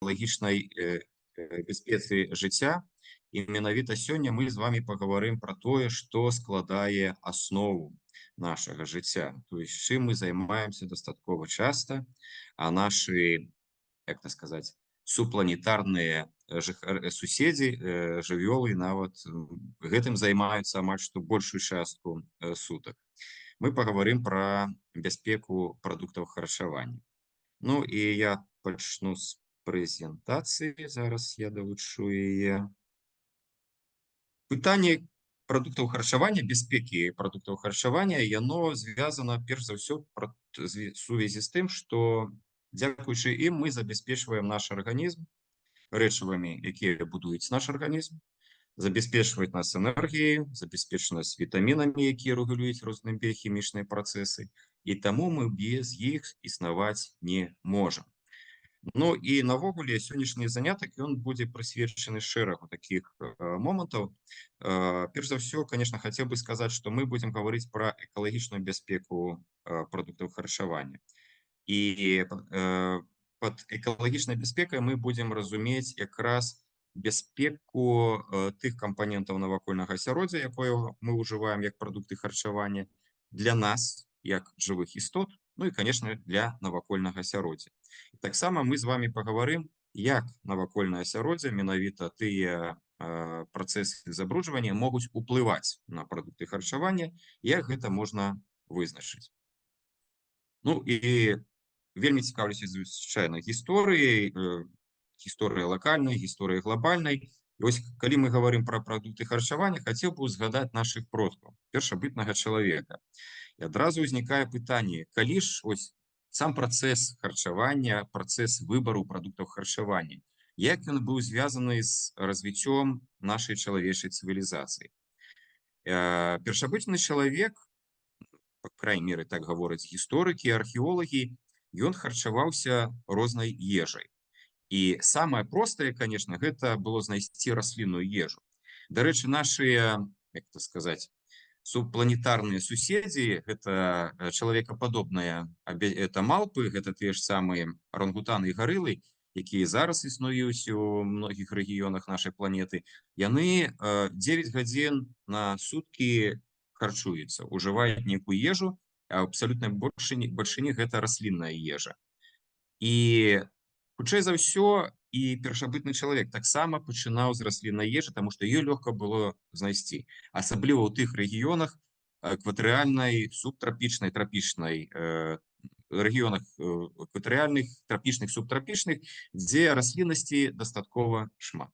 экалагічнай бяспецы жыцця. І менавіта сёння мы з вами паговорым пра тое, што складае аснову нашага жыцця. То есть чым мы займаемся дастаткова часта, а нашы, як то сказаць, супланетарныя суседзі, жывёлы нават гэтым займаюцца амаль што большую частку сутак. Мы паговорым пра бяспеку прадуктаў харчавання. Ну і я пачну з прэзентацыі. Зараз я далучу яе. Пытанне прадуктаў харчавання, бяспекі прадуктаў харчавання, яно звязана перш за ўсё сувязі з тым, што дзякуючы ім мы забяспечваем наш арганізм рэчывамі, якія будуюць наш арганізм, забяспечваюць нас энергіяй, забяспечваюць вітамінамі, якія рэгулююць розныя біяхімічныя працэсы, і таму мы без іх існаваць не можам. Ну і навогуле сённяшні занятак ён будзе прысвечаны шэрагу такіх момантаў. Перш за ўсё, конечно, хацеў бы сказаць, што мы будзем гаварыць пра экалагічную бяспеку прадуктаў харчавання. І пад экалагічнай бяспекай мы будзем разумець якраз бяспеку тых кампанентаў навакольнага асяроддзя, якое мы ўжываем як прадукты харчавання для нас, як жывых істот, ну і, конечно, для навакольнага асяроддзя. І таксама мы з вами паговорым, як навакольнае асяроддзе, менавіта тыя працэсы забруджвання могуць уплываць на прадукты харчавання, як гэта можна вызначыць. Ну і вельмі цікаўлюся звычайна гісторыяй, гісторыя лакальнай, гісторыя глобальнай. І вось калі мы говорим пра прадукты харчавання, хацеў бы узгадаць нашых продкаў, першабытнага чалавека. І адразу ўзнікае пытанне, калі ж ось сам працэс харчавання, працэс выбару прадуктаў харчавання, як ён быў звязаны з развіццём нашай чалавечай цывілізацыі. Першабытны чалавек, по крайней мере, так гавораць гісторыкі, археолагі, ён харчаваўся рознай ежай. І самае простае, конечно, гэта было знайсці раслінную ежу. Дарэчы, нашыя, як то сказаць, субпланетарныя суседзі, гэта чалавекападобныя, это малпы, гэта тыя ж самыя арангутаны і гарылы, якія зараз існуюць у многіх рэгіёнах нашай планеты, яны 9 гадзін на суткі харчуюцца, ужываюць нейкую ежу, а абсалютнай большыні гэта раслінная ежа. І хутчэй за ўсё, і першабытны чалавек таксама пачынаў з расліннай ежы, таму што ее лёгка было знайсці. Асабліва ў тых рэгіёнах экватарыяльнай, субтрапічнай, трапічнай, рэгіёнах экватарыяльных, трапічных, субтрапічных, дзе расліннасці дастаткова шмат.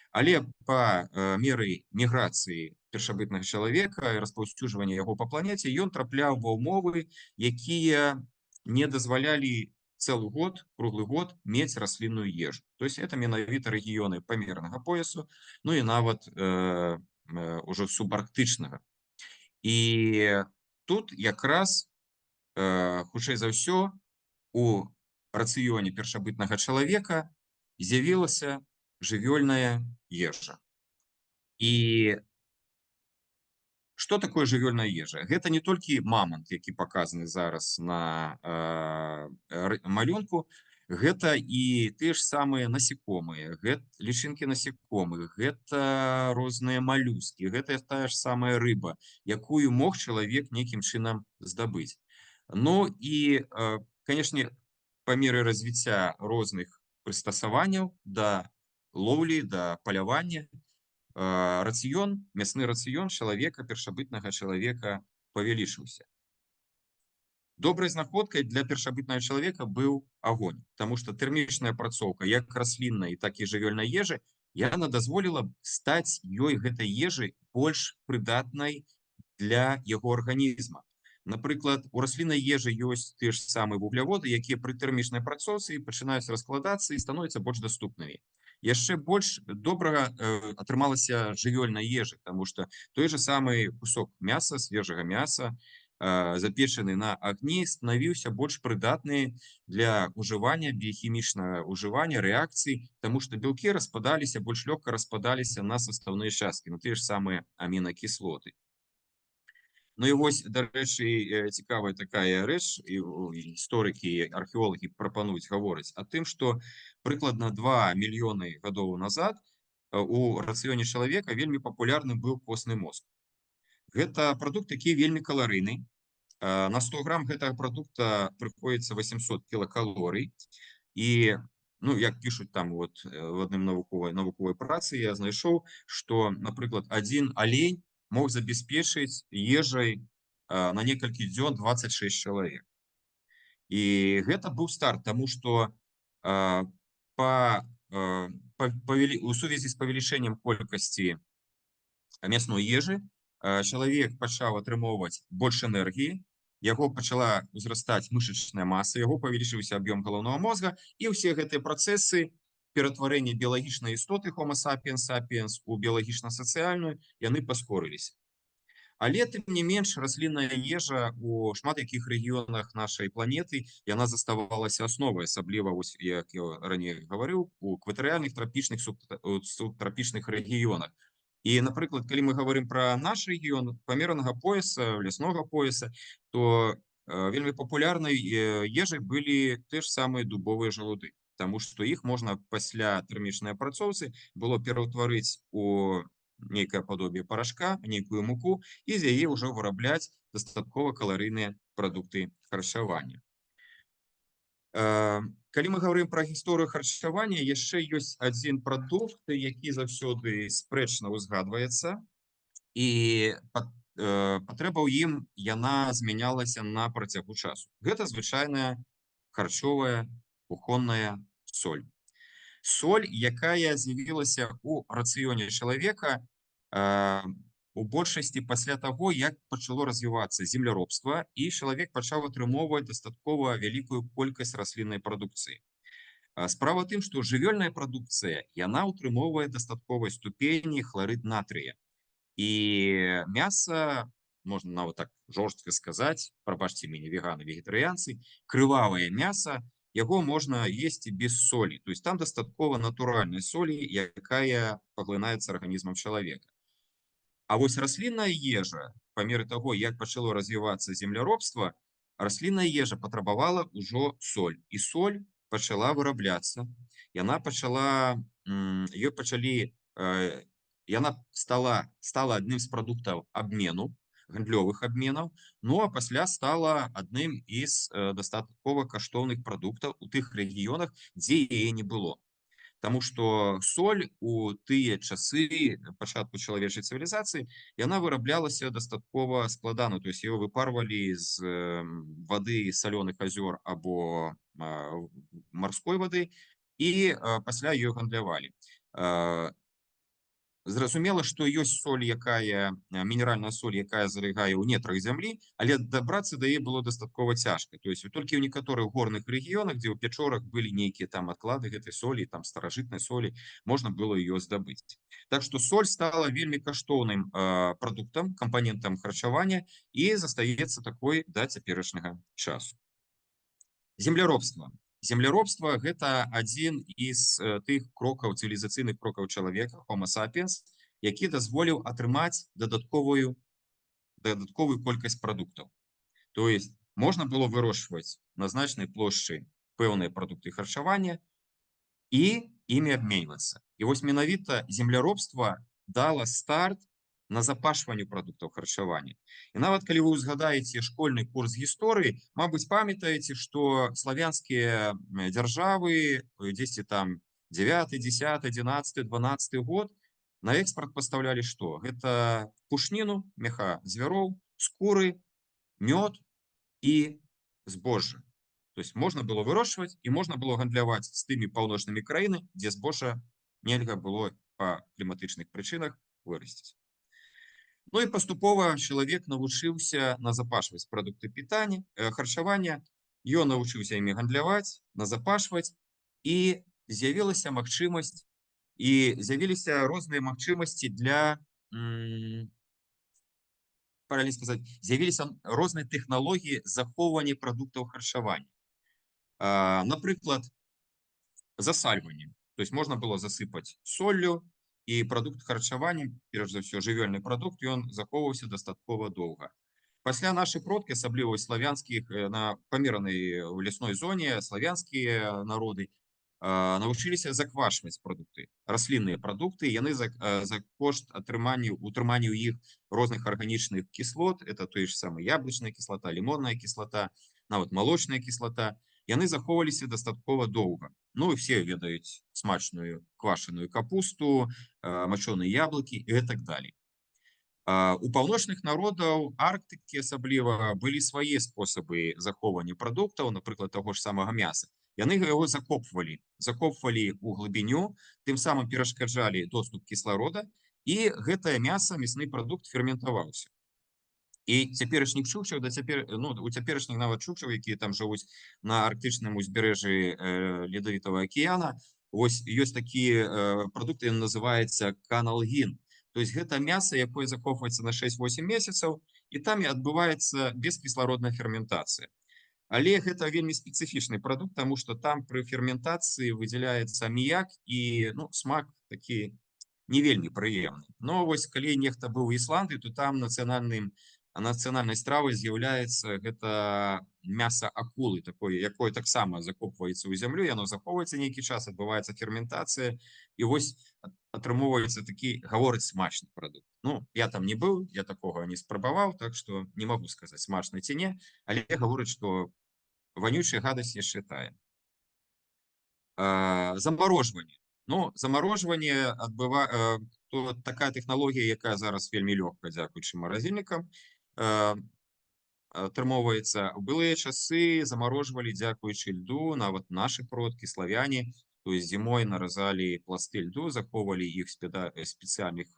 Але па меры міграцыі першабытнага чалавека і распаўсюджвання яго па планеце, ён трапляў ва ўмовы, якія не дазвалялі цэлы год, круглы год мець раслінную ежу. То есть это менавіта рэгіёны памернага поясу, ну і нават ужо субарктычнага. І тут якраз, хутчэй за ўсё, у рацыёне першабытнага чалавека з'явілася жывёльная ежа. І што такое жывёльная ежа? Гэта не толькі мамант, які паказаны зараз на малюнку, гэта і тыя ж самыя насекомыя, лічынкі насекомых, гэта розныя малюскі, гэта тая ж самая рыба, якую мог чалавек нейкім чынам здабыць. Ну і, канешне, па меры развіцця розных прыстасаванняў да лоўлі, да палявання, рацыён, мясны рацыён чалавека, першабытнага чалавека павялічыўся. Добрай знаходкай для першабытнага чалавека быў агонь, таму што тэрмічная апрацоўка як расліннай, так і жывёльнай ежы, яна дазволіла стаць ёй гэтай ежы больш прыдатнай для яго арганізма. Напрыклад, у расліннай ежы ёсць тыя ж самыя вугляводы, якія пры тэрмічнай апрацоўцы пачынаюць раскладацца і становяцца больш даступнымі. Яшчэ больш добрага атрымалася жывёльнай ежы, таму што той же самы кусок мяса, свежага мяса, запечаны на агні, станавіўся больш прыдатны для ўжывання, біяхімічнага ўжывання, рэакцый, таму што белкі распадаліся, больш лёгка распадаліся на састаўныя часткі, на тыя ж самыя амінакіслоты. Ну і вось, дарэчы, цікавая такая рэч, і гісторыкі і археолагі прапануюць гаворыць о тым, што прыкладна 2 мільёны гадоў назад у рацыёне чалавека вельмі папулярным быў костны мозг. Гэта прадукт, які вельмі каларыйны. На 100 грамм гэтага прадукта прыходзіцца 800 кілакалорый. І, ну, як пішуць там вот в адным навуковай працы, я знайшоў, што, напрыклад, адзін алень мог забяспечыць ежай на некалькі дзён 26 чалавек. І гэта быў старт, таму што у сувязі з павелічэннем колькасці мясной ежы чалавек пачаў атрымоўваць больш энергіі, яго пачала ўзрастаць мышачная маса, яго павялічыўся аб'ём галаўнога мозга, і ўсе гэтыя працэсы ператварэння біялагічнай істоты Homo sapiens sapiens у біялагічна-сацыяльную, яны паскорыліся. Але, тым не менш, раслінная ежа у шмат якіх рэгіёнах нашай планеты, яна заставалася асновай, асабліва, вось, як я раней гаварыў, у экватарыяльных, трапічных, субтрапічных рэгіёнах. І, напрыклад, калі мы говорим про наш рэгіён памеранага пояса, ляснога пояса, то вельмі папулярнай ежай былі те ж самыя дубовыя жалуды, таму што іх можна пасля тэрмічнай апрацоўцы было пераўтварыць у нейкае падобие порошка, нейкую муку, і з яе ўжо вырабляць дастаткова каларыйныя прадукты харчавання. Калі мы говорим про гісторыю харчавання, яшчэ ёсць адзін прадукт, які заўсёды спрэчна ўзгадваецца, і патрэба ў ім яна змянялася на працягу часу. Гэта звычайная харчовая кухонная соль. Соль, якая з'явілася у рацыёне чалавека у большасці пасля таго, як пачало развівацца земляробства, і чалавек пачаў атрымоўваць дастаткова вялікую колькасць расліннай прадукцыі. Справа ў тым, што жывёльная прадукцыя, яна ўтрымоўвае дастатковай ступені хларыд натрыя. І мяса, можна нават так жорстка сказаць, прабачце мяне веганы, вегетарыянцы, крывавае мяса, яго можна есці без солі. То есть там дастаткова натуральнай солі, якая паглынаецца арганізмам чалавека. А вось раслінная ежа, па меры таго, як пачало развівацца земляробства, раслінная ежа патрабавала ўжо соль. І соль пачала вырабляцца. Яна пачала, ёй пачалі, яна стала адным з прадуктаў абмену, гандлёвых абменаў, ну а пасля стала адным з дастаткова каштоўных прадуктаў у тых рэгіёнах, дзе яе не было. Таму што соль у тыя часы пачатку чалавечай цывілізацыі, яна выраблялася дастаткова складана, то есть яго выпарвалі з вады салёных азёр або марской вады, і пасля ёй гандлявалі. Зразумела, што ёсць соль, якая мінеральная соль, якая залягае ў нетрах зямлі, але дабрацца да яе было дастаткова цяжка. То есть толькі ў некаторых горных рэгіёнах, дзе ў пячорах былі нейкія там адклады гэтай солі, там старажытнай солі, можна было ее здабыць. Так што соль стала вельмі каштоўным прадуктам, кампанентам харчавання і застаецца такой да цяперашняга часу. Земляробства. Земляробства – гэта адзін з тых крокаў, цывілізацыйных крокаў чалавека, Homo sapiens, які дазволіў атрымаць дадатковую колькасць прадуктаў. То есть можна было вырошчваць на значнай плошчы пэўныя прадукты харчавання і імі абменьвацца. І вось менавіта земляробства дала старт на запашванню прадуктаў харчавання. І нават калі вы ўзгадаеце школьны курс гісторыі, мабыць, памятаеце, што славянскія дзяржавы дзесьці там 9, 10, 11, 12 год на экспарт пастаўлялі што? Гэта пушніну, мяха звяроў, скуры, мёд і збожжа. То есть можна было вырошчваць і можна было гандляваць з тымі паўночнымі краінамі, дзе збожжа нельга было па кліматычных прычынах вырасціць. Ну і паступова чалавек навучыўся назапашваць прадукты харчавання, ён навучыўся імі гандляваць, назапашваць, і з'явілася магчымасць, і з'явіліся розныя магчымасці для, правильно сказаць, з'явіліся розныя тэхналогіі захоўвання прадуктаў харчавання. Напрыклад, засальванне. То есть можна было засыпаць соллю, і прадукт харчавання, перш за ўсё жывёльны прадукт, ён захоўваўся дастаткова доўга. Пасля нашы продкі, асабліва ў славянскіх на памеранай у лясной зоне славянскія народы навучыліся заквашваць прадукты, раслінныя прадукты. Яны за кошт утрымання ў іх розных арганічных кіслот, это той ж самы яблычная кіслата, лімонная кіслата, нават малочная кіслата, яны захоўваліся дастаткова доўга. Ну і все ведаюць смачную квашаную капусту, мачоныя яблыкі і так далей. У паўночных народаў Арктыкі асабліва былі свае спосабы захоўвання прадуктаў, напрыклад, таго ж самага мяса. Яны яго закопвалі ў глыбіню, тым самым перашкаджалі доступ кісларода, і гэтае мяса, мясны прадукт ферментаваўся. І цяперашніх чукчаў у цяперашніх нават чукчаў, якія там жывуць на арктычным узбярэжжы ледавітага акіяна, вось ёсць такі прадукт, ён называецца каналгін. То есть гэта мяса, якое закопваецца на 6-8 месяцаў, і там і адбываецца бескіслародная ферментацыя. Але гэта вельмі спецыфічны прадукт, таму што там пры ферментацыі выдзяляецца аміяк, і смак такі не вельмі прыемны. Но вось калі нехта быў у Ісландыі, то там нацыянальнай стравай з'яўляецца гэта мяса акулы, якое таксама закопваецца ў зямлю, яно захоўваецца нейкі час, адбываецца ферментацыя, і вось атрымоўваецца такі, гаворыць, смачны прадукт. Я там не быў, я такога не спрабаваў, так што не магу сказаць, смачны ці не, але гаворыць, што вонючая гадасць яшчэ тая. Замарожванне. Замарожванне такая тэхналогія, якая зараз вельмі лёгка, дзякуючы маразільнікам, атрымоўваецца. У былыя часы замарожвалі дзякуючы льду, нават нашы продкі, славяне, то есть зімой наразалі пласты льду, захоўвалі іх спецыяльных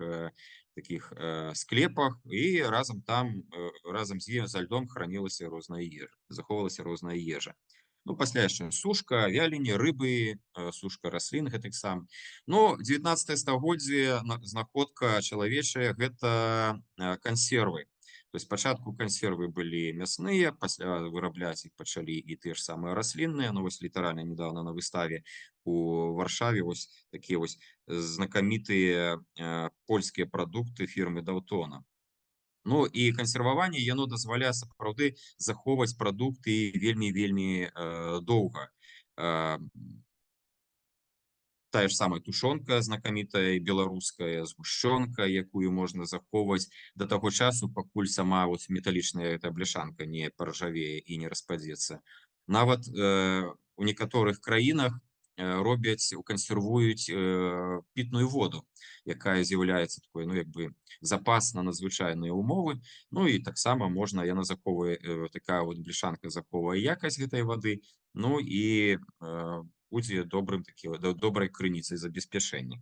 таких склепах, і разам за льдом хранілася розная ежа, захоўвалася розная ежа. Пасля яшчэ сушка, вялені, рыбы, сушка раслін гэтаксама. 19 стагоддзе знаходка чалавечая — гэта кансервы. То есть спачатку кансервы былі мясныя, пасля вырабляць іх пачалі і тыя ж самыя раслінныя. Вось літаральна недавно на выставе у Варшаве вось такія вось знакамітыя польскія прадукты фірмы Даўтона. І кансерваванне, яно дазваляе сапраўды захоўваць прадукты вельмі доўга. Тая ж самая тушонка знакамітая беларуская, згушчонка, якую можна захоўваць да таго часу, пакуль сама металічная эта бляшанка не паржавее і не распадзецца. Нават у некаторых краінах кансервуюць пітную воду, якая з'яўляецца такой, запас на надзвычайныя умовы. І таксама можна, яна захоўвае, такая бляшанка захоўвае якасць гэтай вады, і будзе добрай крыніцай забеспячэння.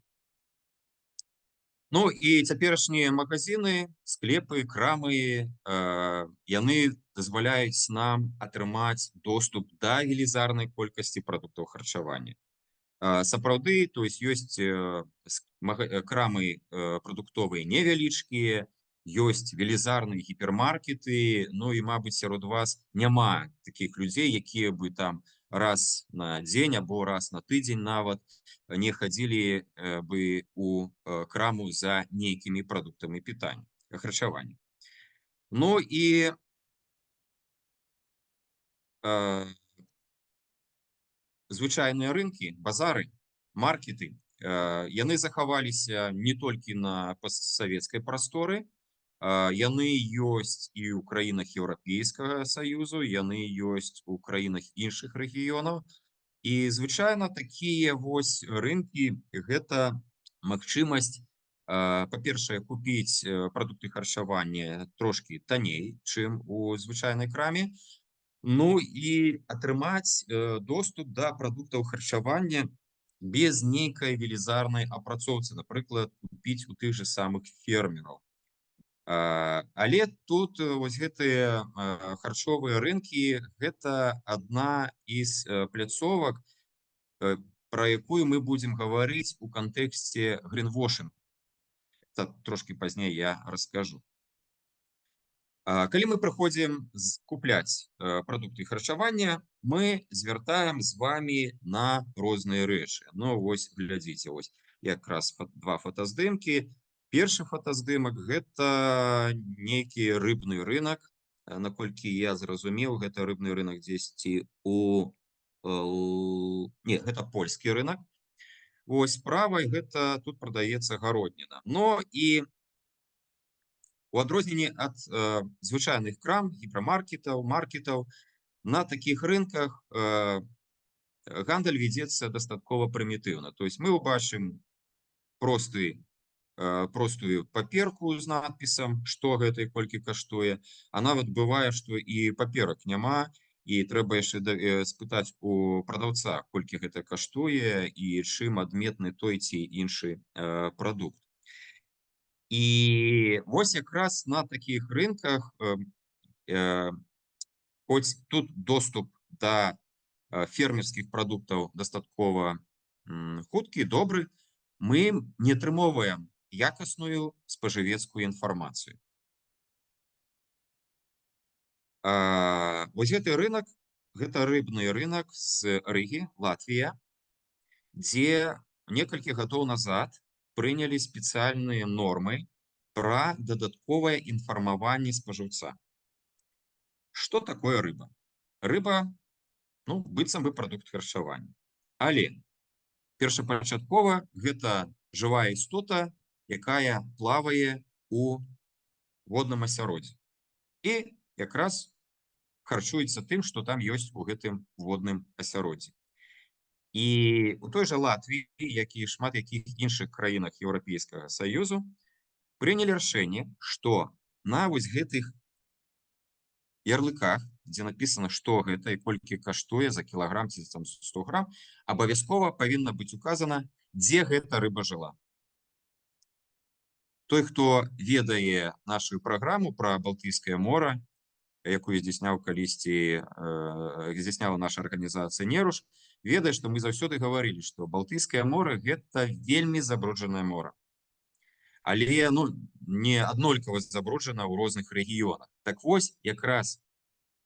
І цяперашнія магазины, склепы, крамы, яны дазваляюць нам атрымаць доступ да велізарнай колькасці прадуктаў харчавання. Сапраўды, то есть ёсць крамы прадуктовыя невялічкія, ёсць велізарныя гіпермаркеты, і, мабыць, сярод вас няма такіх людзей, якія бы там раз на дзень або раз на тыдзень нават не хадзілі бы у краму за нейкімі прадуктамі харчавання. І звычайныя рынкі, базары, маркеты, яны захаваліся не толькі на постсавецкай прасторы, яны ёсць і ў краінах Еўрапейскага Саюзу, яны ёсць у краінах іншых рэгіёнаў. І звычайна такія вось рынкі — гэта магчымасць, па-першае, купіць прадукты харчавання трошкі танней, чым у звычайнай краме, і атрымаць доступ да прадуктаў харчавання без нейкай велізарнай апрацоўцы, напрыклад, купіць у тых же самых фермераў. Але тут вось гэтыя харчовыя рынкі — гэта адна з пляцовак, пра якую мы будзем гаварыць у кантэксце гринвошынгу. Трошкі пазней я раскажу. Калі мы прыходзім купляць прадукты харчавання, мы звяртаем з вами на розныя рэчы. Вось глядзіце, вось якраз два фотаздымкі. Першы фотаздымак — гэта нейкі рыбны рынок. наколькі я зразумеў, гэта рыбны рынок дзесьці не, гэта польскі рынок. Вось правай гэта тут прадаецца гародніна. Но і у адрозненні ад звычайных крам, гіпермаркетаў, маркетаў, на такіх рынках гандаль вядзецца дастаткова прымітыўна. То есть мы ўбачым простую паперку з надпісам, што гэта і колькі каштуе, а нават бывае, што і паперак няма, і трэба яшчэ спытаць у прадаўца, колькі гэта каштуе і чым адметны той ці іншы прадукт. І вось якраз на такіх рынках, хоць тут доступ да фермерскіх прадуктаў дастаткова хуткі, добры, мы не атрымоўваем якасную спажывецкую інфармацыю. Вось гэты рынок, гэта рыбны рынок з Рыгі, Латвія, дзе некалькі гадоў назад прынялі спецыяльныя нормы пра дадатковае інфармаванне спажыўца. Што такое рыба? Рыба, ну, быццам бы прадукт харчавання. Але першапачаткова гэта жывая істота, якая плавае у водным асяроддзі. І якраз харчуецца тым, што там ёсць у гэтым водным асяроддзі. І у той жа Латвіі, як і шмат якіх іншых краінах Еўрапейскага Саюзу, прынялі рашэнне, што на вось гэтых ярлыках, дзе напісана, што гэта і колькі каштуе за кілаграм ці там 100 грам, абавязкова павінна быць указана, дзе гэта рыба жыла. Той, хто ведае нашу праграму пра Балтыйскае мора, якую здзяйсняла наша арганізацыя Неруш, ведае, што мы заўсёды гаварылі, што Балтыйскае мора гэта вельмі забруджанае мора. Але не аднолькава забруджана ў розных рэгіёнах. Так вось, якраз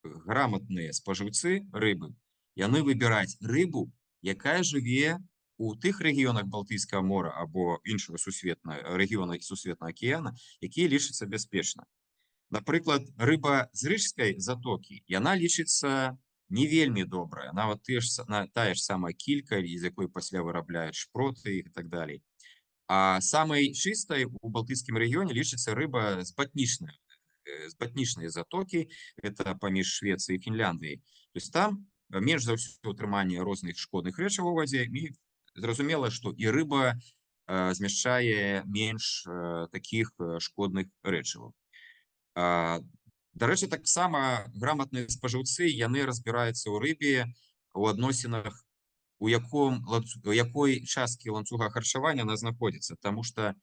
грамотныя спажыўцы рыбы, яны выбіраюць рыбу, якая жыве у тых рэгіёнах Балтыйскага мора або іншага рэгіёна сусветнага акіяна, якія лічацца бяспечна. Напрыклад, рыба з Рыжскай затокі, яна лічыцца не вельмі добрая, нават тая ж самая кілька, з якой пасля вырабляюць шпроты і так далей. А самай чыстай у балтыйскім рэгіёне лічыцца рыба з батнічнай затокі, гэта паміж Швецыяй і Фінляндыяй. То есть там менш за ўсё утрыманне розных шкодных рэчываў у вадзе, і зразумела, што і рыба змяшчае менш такіх шкодных рэчываў. Дарэчы, таксама грамотныя спажыўцы, яны разбіраюцца ў рыбе, у адносінах, у якой часткі ланцуга харчавання она знаходзіцца, таму што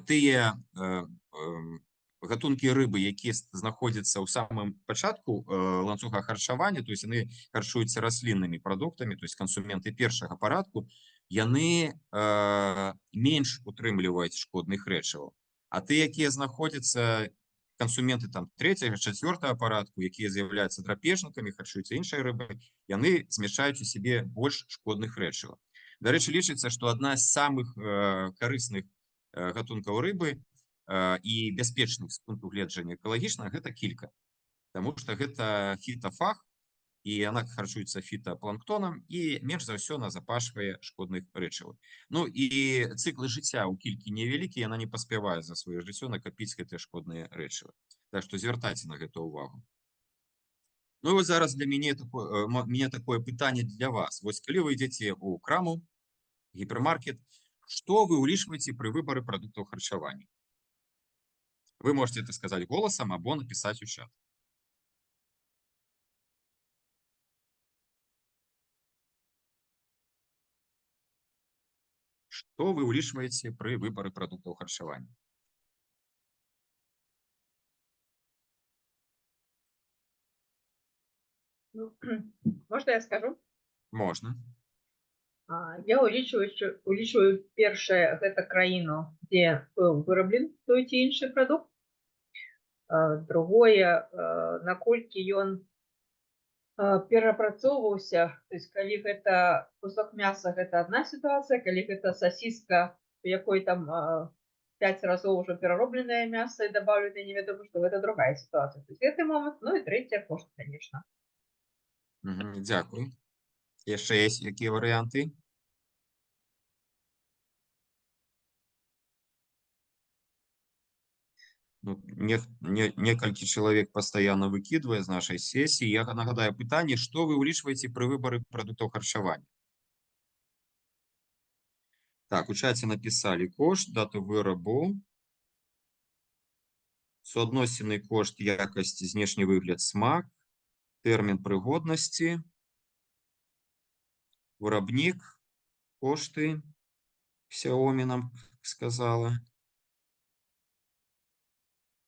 тыя гатункі рыбы, якія знаходзяцца ў самым пачатку ланцуга харчавання, то есть яны харчуюцца расліннымі прадуктамі, то есть кансументы першага парадку, яны менш утрымліваюць шкодных рэчываў. А ты, якія знаходзяцца кансументы там 3-4 парадку, якія з'яўляюцца драпежнікамі, харчуюцца іншай рыбай, яны змяшчаюць у сябе больш шкодных рэчываў. Дарэчы, лічыцца, што адна з самых карысных гатункаў рыбы і бяспечных з пункту гледжання экалагічна, гэта кілька. Таму што гэта фітафаг, і яна харчуецца фітапланктонам і менш за ўсё назапашвае шкодных рэчываў. Ну і цыклы жыцця ў кількі невялікі, яна не паспявае за сваё жыццё накапіць гэтыя шкодныя рэчывы. Так што звяртайце на гэта ўвагу. Ну і вось зараз для мяне такое пытанне для вас. Вось калі вы ідзеце ў краму, гіпермаркет, што вы ўлічваеце пры выбары прадуктаў харчавання? Вы можете это сказаць голасам або напісаць у чат. Што вы ўлічваеце пры выбары прадуктаў харчавання? Можно я скажу? Можна. Я улічваю першае, гэта краіну, дзе быў выраблены той ці іншы прадукт. Другое, наколькі ён перапрацоўваўся, то есть калі гэта кусок мяса, гэта адна сітуацыя, калі гэта сасіска, у якой там 5 разоў уже пераробленае мяса і дабаўленае невядома што, гэта другая сітуацыя. То есть гэты момант, ну і трэцяе кошт, конечно. Дзякуй. Яшчэ ёсць якія варыянты? Ну, некалькі чалавек пастаянна выкідвае з нашай сесіі. Я нагадаю пытанне, што вы ўлічваеце пры выбары прадуктаў харчавання? Так, у чаце напісалі кошт, дату вырабу, суадносіны кошт, якасць, знешні выгляд, смак, тэрмін прыгоднасці, вырабнік, кошты, Xiaomi нам сказала.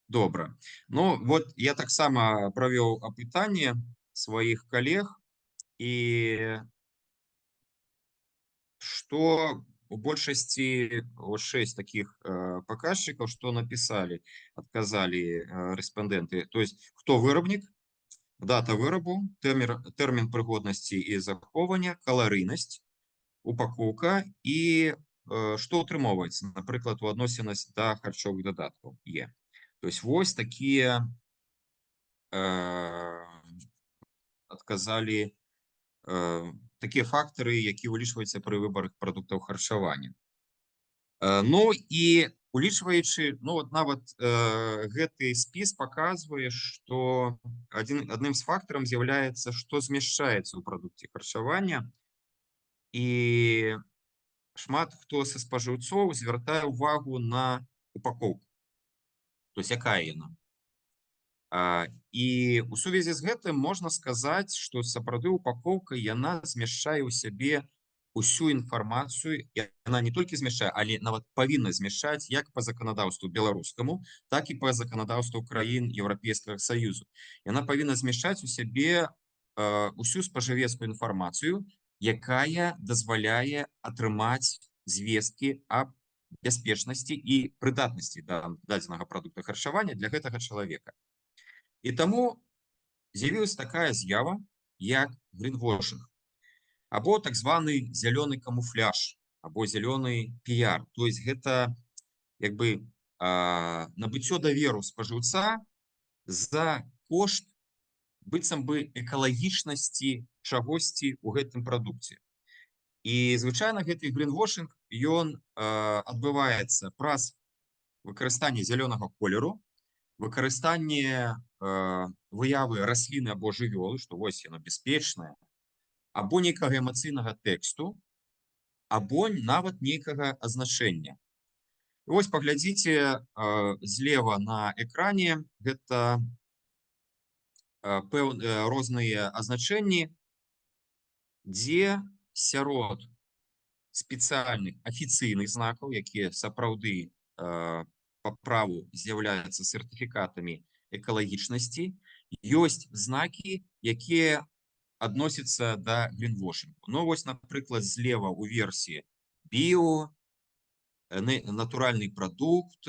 Добра. Ну, вот я таксама правёў апытанне сваіх калег, і што у большасці 6 таких паказчыкаў, што напісалі, адказалі рэспандэнты. То есть, хто вырабнік, дата вырабу, тэрмін прыгоднасці і захоўвання, каларыйнасць, упакоўка і што ўтрымоўваецца, напрыклад, у адносінах да харчовых дадаткаў Е. То есть вось такія адказалі такія фактары, які ўлічваюцца пры выбарах прадуктаў харчавання. Ну і улічваючы, ну вот нават гэты спіс паказвае, што адным з фактараў з'яўляецца, што змяшчаецца ў прадукце харчавання, і шмат хто са спажыўцоў звяртае ўвагу на упакоўку. То есть якая яна? І ў сувязі з гэтым можна сказаць, што сапраўды упакоўка яна змяшчае ў сябе усю інфармацыю, яна не толькі змяшчае, але нават павінна змяшчаць як па заканадаўству беларускаму, так і па заканадаўству краін Еўрапейскага Саюзу. Яна павінна змяшчаць у сябе усю спажывецкую інфармацыю, якая дазваляе атрымаць звесткі аб бяспечнасці і прыдатнасці да дадзенага прадукта харчавання для гэтага чалавека. І таму з'явілася такая з'ява, як гринвошинг, або так званы зялёны камуфляж, або зялёны піяр. То есть гэта як бы набыццё даверу спажыўца за кошт быццам бы экалагічнасці чагосьці ў гэтым прадукце. І звычайна гэты гринвошинг, ён адбываецца праз выкарыстанне зялёнага колеру, выкарыстанне выявы расліны або жывёлы, што вось яно бяспечнае, або нейкага эмацыйнага тэксту, або нават нейкага азначэння. І вось паглядзіце злева на экране, гэта розныя азначэнні, дзе сярод спецыяльных афіцыйных знакаў, якія сапраўды па праву з'яўляюцца сертыфікатамі экалагічнасці, ёсць знакі, якія адносяцца да гринвошингу. Ну вось, напрыклад, злева ў версіі біо, натуральны прадукт,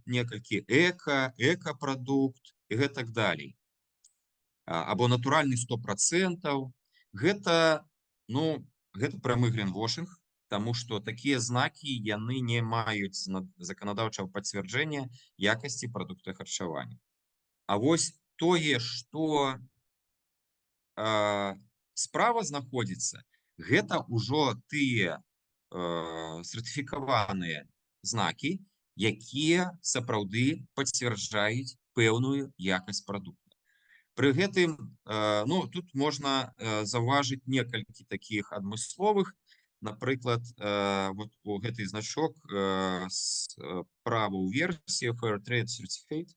некалькі экапрадукт і гэтак далей. Або натуральны 100%. Гэта, ну, гэта прамы гринвошинг, таму што такія знакі яны не маюць заканадаўчага пацвярджэння якасці прадукта харчавання. А вось тое, што справа знаходзіцца, гэта ўжо тыя сертыфікаваныя знакі, якія сапраўды пацвярджаюць пэўную якасць прадукта. Пры гэтым, ну, тут можна заўважыць некалькі такіх адмысловых. Напрыклад, вот у гэты значок справа ў версіі Fair Trade Certificate.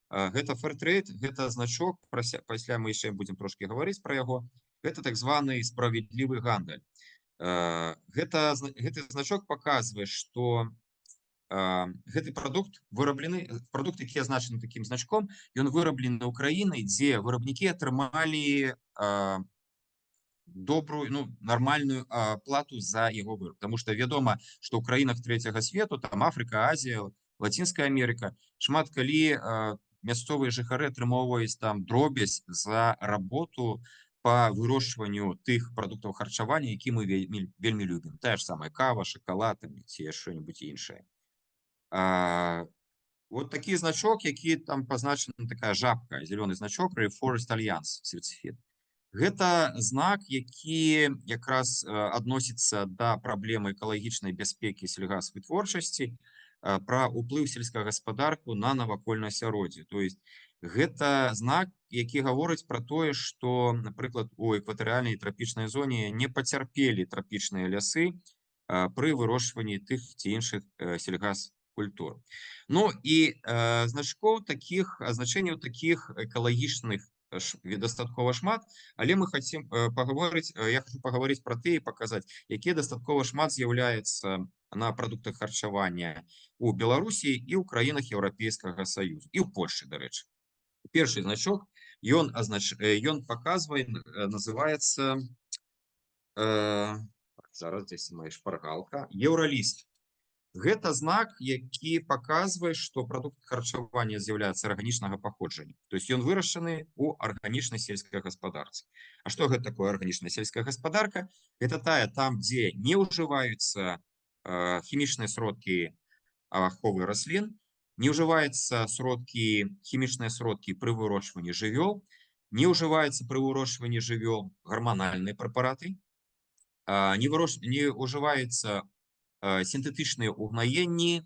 Гэта Fair Trade, гэта значок, пасля мы яшчэ будзем трошки гаварыць пра яго, гэта так званы справядлівы гандаль. Гэты значок паказвае, што гэты прадукт выраблены, прадукт, які азначаны такім значком, ён выраблены Украінай, дзе вырабнікі атрымалі добрую, ну, нармальную плату за яго выраб. Таму што вядома, што ў краінах трэцяга свету, там Афрыка, Азія, Лацінская Амерыка, шмат калі мясцовыя жыхары атрымоўваюць там дробязь за работу по вырошчванню тых прадуктаў харчавання, які мы вельмі любім. Тая ж самая кава, шакалад ці што-небудзь іншае. Вот такі значок, які там пазначана такая жабка, зялёны значок Rainforest Alliance сертыфікат. Гэта знак, які якраз адносіцца да праблемы экалагічнай бяспекі сельгасвытворчасці, пра ўплыў сельскага гаспадарку на навакольнае асяроддзе. То есть гэта знак, які гаворыць пра тое, што, напрыклад, у экватарыяльнай і трапічнай зоне не пацярпелі трапічныя лясы пры вырошчванні тых ці іншых сельгаскультур. Ну і значкоў такіх, азначэнняў такіх экалагічных дастаткова шмат, але мы хацім паговорыць, я хочу паговорыць пра тыя і паказаць, якія дастаткова шмат з'яўляецца на прадуктах харчавання у Беларусі і ў краінах Еўрапейскага Саюзу, і ў Польшчы, дарэчы. Першы значок, ён паказвае, называецца, зараз здесь моя шпаргалка, еўраліст. Гэта знак, які паказвае, што прадукт харчавання з'яўляецца арганічнага паходжання. То есть ён вырашаны ў арганічнай сельскай гаспадарцы. А што гэта такое арганічная сельская гаспадарка? Гэта тая, там, дзе не ўжываюцца хімічныя сродкі аховы раслін, не ўжываюцца хімічныя сродкі пры вырошчванні жывёл, не ўжываюцца пры вырошчванні жывёл гарманальныя прэпараты, не ўжываюцца сінтэтычныя ўгнаенні,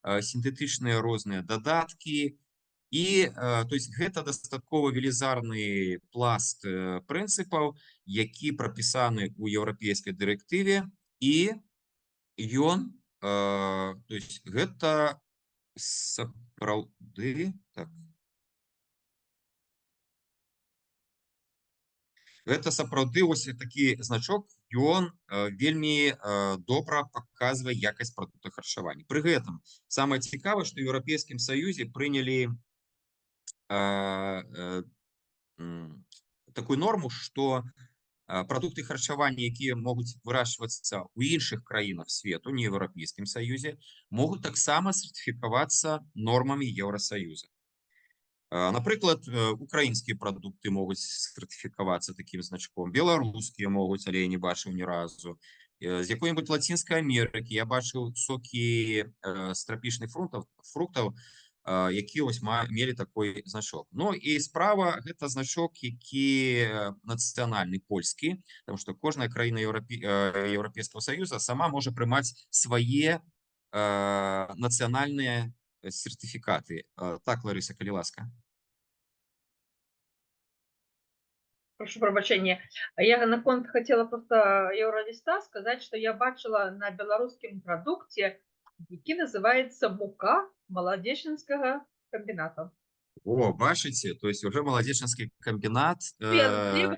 сінтэтычныя розныя дадаткі. І то есть гэта дастаткова велізарны пласт прынцыпаў, які прапісаны ў еўрапейскай дырэктыве, і ён, то есть гэта сапраўды, так, гэта сапраўды вось такі значок, ён вельмі добра паказвае якасць прадукта харчавання. Пры гэтым самае цікавае, што ў Еўрапейскім Саюзе прынялі такую норму, што прадукты харчавання, якія могуць вырашчвацца ў іншых краінах свету, не ў Еўрапейскім Саюзе, могуць таксама сертыфікавацца нормамі Еўрасаюза. Напрыклад, украінскія прадукты могуць сертыфікавацца такім значком, беларускія могуць, але я не бачыў ні разу. З якой-нибудь Лацінскай Амерыкі я бачыў сокі з трапічных фруктаў, які ось мелі такой значок. Ну і справа гэта значок, які нацыянальны польскі, потому што кожная краіна Еўрапейскага Саюза сама можа прымаць свае нацыянальныя сертыфікаты. Так, Ларыса, калі ласка. Прошу прабачэння. Я наконт хацела просто еўраліста сказаць, што я бачыла на беларускім прадукце, які называецца мука маладзечынскага камбіната. О, бачыце, то есть уже маладзечынскі камбінат. Я не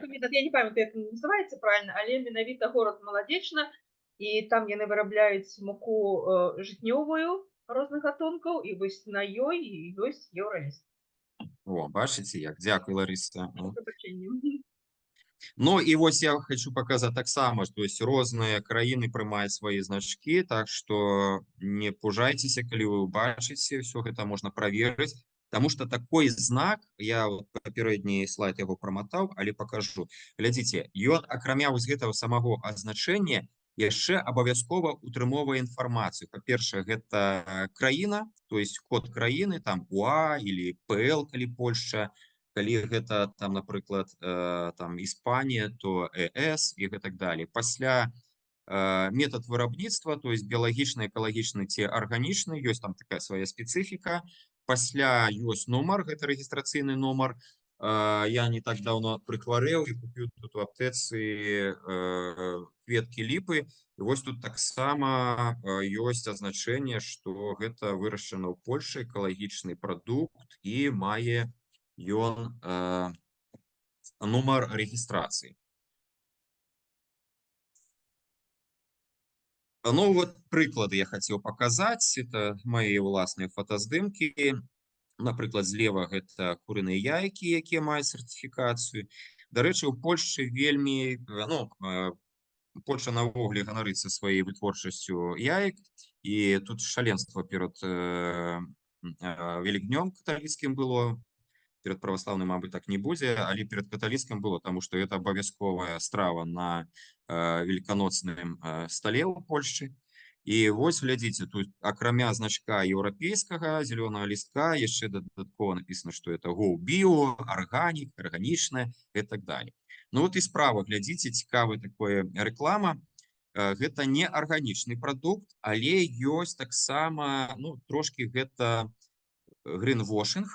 памятаю, як называецца правильно, але менавіта горад Маладзечна, і там яны вырабляюць муку жытнёвую розных гатункаў, і вось на ёй ёсць еўраліст. О, бачыце як. Дзякуй, Ларыса. Прабачэння. Ну і вось я хочу паказаць таксама, то есть розныя краіны прымаюць свае значкі, так што не пужайцеся, калі вы бачыце, ўсё гэта можна праверыць. Таму што такой знак, я папярэдні слайд яго праматаў, але пакажу. Глядзіце, ён акрамя вось гэтага самого азначэння яшчэ абавязкова утрымоўвае інфармацыю. Па-першае, гэта краіна, то есть код краіны, там УА или ПЛ, калі Польшча, калі гэта там, напрыклад, там Іспанія, то ЭС і гэтак далей. Пасля метод вырабніцтва, то есть біялагічны, экалагічны ці арганічны, ёсць там такая свая спецыфіка. Пасля ёсць нумар, гэта рэгістрацыйны нумар. Я не так даўно прыхварэў і купіў тут у аптэцы кветкі ліпы. І вось тут таксама ёсць азначэнне, што гэта вырашчана ў Польшчы экалагічны прадукт і мае ён нумар рэгістрацыі. Ну вот прыклады я хацеў паказаць, это мои ўласныя фотаздымкі. Напрыклад, злева гэта курыныя яйкі, якія маюць сертыфікацыю. Дарэчы, у Польшчы вельмі, Польша навогуле ганарыцца сваёй вытворчасцю яек, і тут шаленства перад Велікднём каталіцкім было. Перед православным, мабыць, так не будзе, але перед каталіцкім было, тому што это абавязковая страва на великаноцным стале ў Польшчы. І вось глядзіце, тут акрамя значка еўрапейскага зялёнага лістка яшчэ дадаткова написано, што это Go Bio, арганік, арганічнае і так далее. Ну вот і справа, глядзіце, цікавая такое рэклама. Гэта не арганічны прадукт, але ёсць таксама, ну, трошки гэта гринвошинг,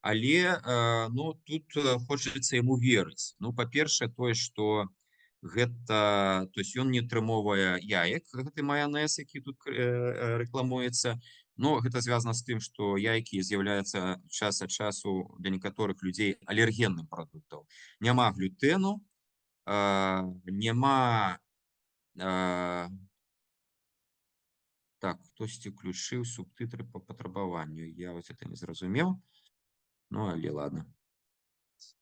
але ну, тут хочацца яму верыць. Ну, па-першае, тое, што гэта, то есть ён не атрымоўвае яек, гэты маянез, які тут рэкламуецца. Но гэта звязана з тым, што яйкі з'яўляюцца час ад часу для некаторых людзей алергенным прадуктам. Няма глютэну, няма так, хтосьці включыў субтитры по патрабаванню. Я вось это не зразумеў. Ну, але ладно.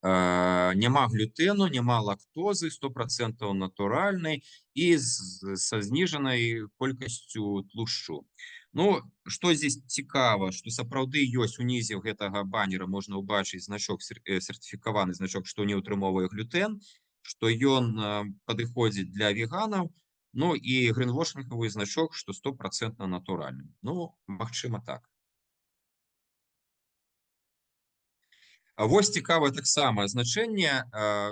Няма глютэну, няма лактозы, 100% натуральнай і са зніжанай колькасцю тлушчу. Ну, што здесь цікава, што сапраўды ёсць унізе гэтага баннера можна ўбачыць значок, сертыфікаваны значок, што не ўтрымоўвае глютэн, што ён падыходзіць для веганаў, ну і гринвошингавы значок, што 100% натуральны. Ну, магчыма так. Вось цікавае таксама значэнне,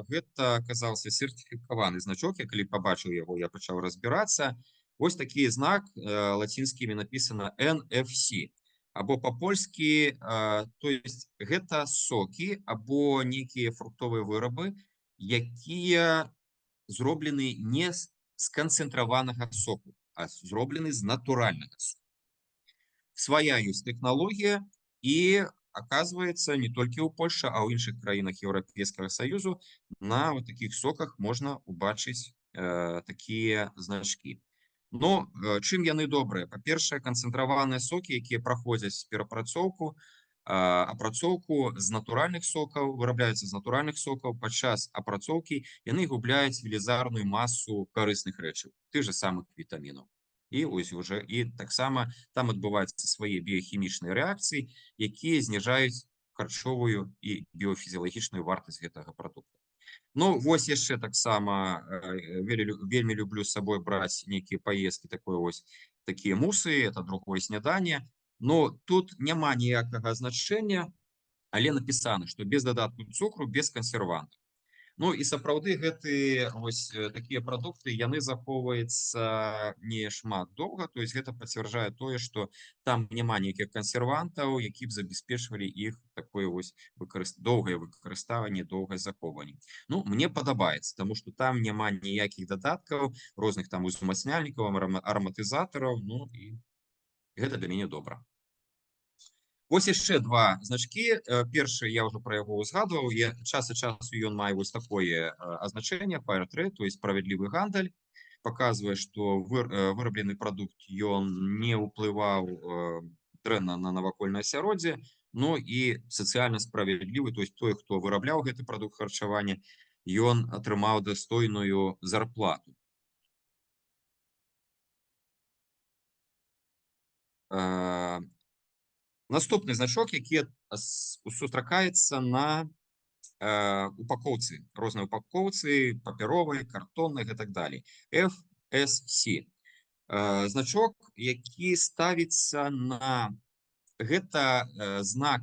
гэта аказаўся сертыфікаваны значок, я калі пабачыў яго, я пачаў разбірацца. Вось такі знак лацінскімі напісана NFC, або па-польскі, то есть гэта сокі або нейкія фруктовыя вырабы, якія зроблены не з канцэнтраванага соку, а зроблены з натуральнага соку. Свая ёсць тэхналогія, і оказывается, не только у Польши, а у іншых краінах Еўрапейскага Саюзу на вот таких соках можна убачыць такія значки. Ну, чым яны добрыя? Па-першае, канцэнтраваныя сокі, якія праходзяць перапрацоўку, апрацоўку з натуральных сокаў, вырабляюцца з натуральных сокаў, падчас апрацоўкі яны губляюць велізарную масу карысных рэчыў, тых же самых вітамінаў. І ось уже і таксама там адбываюцца свае біяхімічныя рэакцыі, якія зніжаюць харчовую і біофізіялагічную вартасць гэтага прадукта. Ну, вось яшчэ таксама вельмі люблю з сабой браць нейкія паездкі, такія мусы, это другое снядание. Но тут няма ніякага значэння, але напісана, што без дадатку цукру, без кансервантаў. Ну і сапраўды гэты вось такія прадукты, яны захоўваюцца не шмат доўга, то есть гэта пацвярджае тое, што там няма нейкіх кансервантаў, які б забяспечвалі іх такое вось доўгае выкарыстанне, доўгае захоўванне. Ну, мне падабаецца, таму што там няма ніякіх дадаткаў, розных там узмацняльнікаў, араматызатараў, ну і гэта для мяне добра. Вось яшчэ два значки. Першы я ўжо пра яго узгадваў, час ад часу ён мае вось такое азначэнне fair trade, то есть справядлівы гандаль, паказвае, што выраблены прадукт ён не ўплываў дрэнна на навакольнае асяроддзе, но і сацыяльна справядлівы, то есть той, хто вырабляў гэты прадукт харчавання, ён атрымаў дастойную зарплату. Наступны значок, які сустракаецца на упакоўцы, розныя упакоўцы, папяровай, картоннай і так далее. FSC. Значок, які ставіцца на гэта знак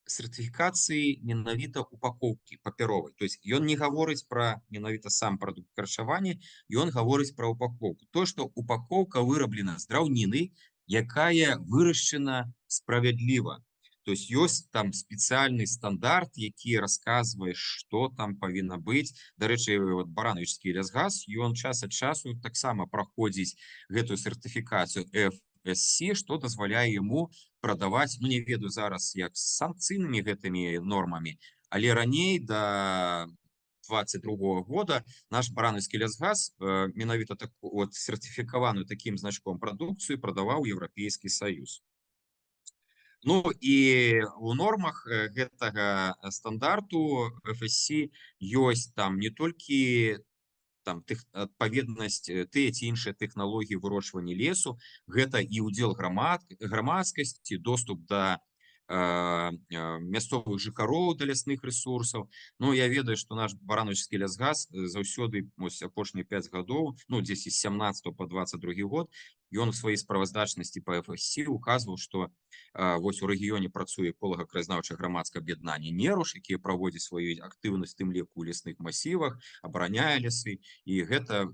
сертыфікацыі менавіта упакоўкі папяровай. То есть ён не гаворыць пра менавіта сам прадукт харчавання, ён гаворыць пра упакоўку. То, што упакоўка выраблена з драўніны, якая вырашчана справядліва. То есть ёсць там спецыяльны стандарт, які расказвае, што там павінна быць. Дарэчы, баранавічскі лясгас, ён час ад часу таксама праходзіць гэтую сертыфікацыю FSC, што дазваляе яму прадаваць, ну не ведаю зараз як з санкцыйнымі гэтымі нормамі, але раней да 22-го года наш баранаўскі лясгас менавіта сертыфікаваную такім значком прадукцыю прадаваў Еўрапейскі Саюз. Ну і у нормах гэтага стандарту FSC ёсць там не толькі там адпаведнасць тыя ці іншыя тэхналогіі вырошчвання лесу, гэта і ўдзел грамадскасці, доступ да мясцовых жыхароў да лясных рэсурсаў. Ну, я ведаю, што наш баранаўчыцкі лясгас заўсёды апошнія 5 гадоў, ну, дзесь з 17 по 22 год, ён у сваёй справаздачнасці па ФСС указваў, што вось у рэгіёне працуе эколага-краязнаўчае грамадскае аб'яднанне «Неруш», якія праводзяць сваю актыўнасць, тым ліку ў лясных масівах, абараняе лясы. І гэта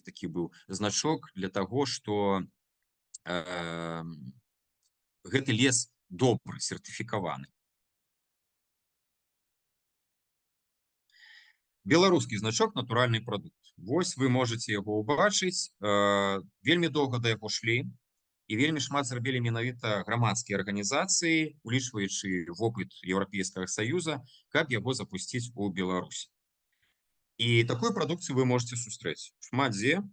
такі быў значок для таго, што гэты лес добры, сертыфікаваны. Беларускі значок «Натуральны прадукт». Вось вы можете яго ўбачыць. Вельмі доўга да яго шлі, і вельмі шмат зрабілі менавіта грамадскія арганізацыі, улічваючы вопыт Еўрапейскага Саюза, каб яго запусціць у Беларусь. І такую прадукцыю вы можете сустрэць шмат дзе,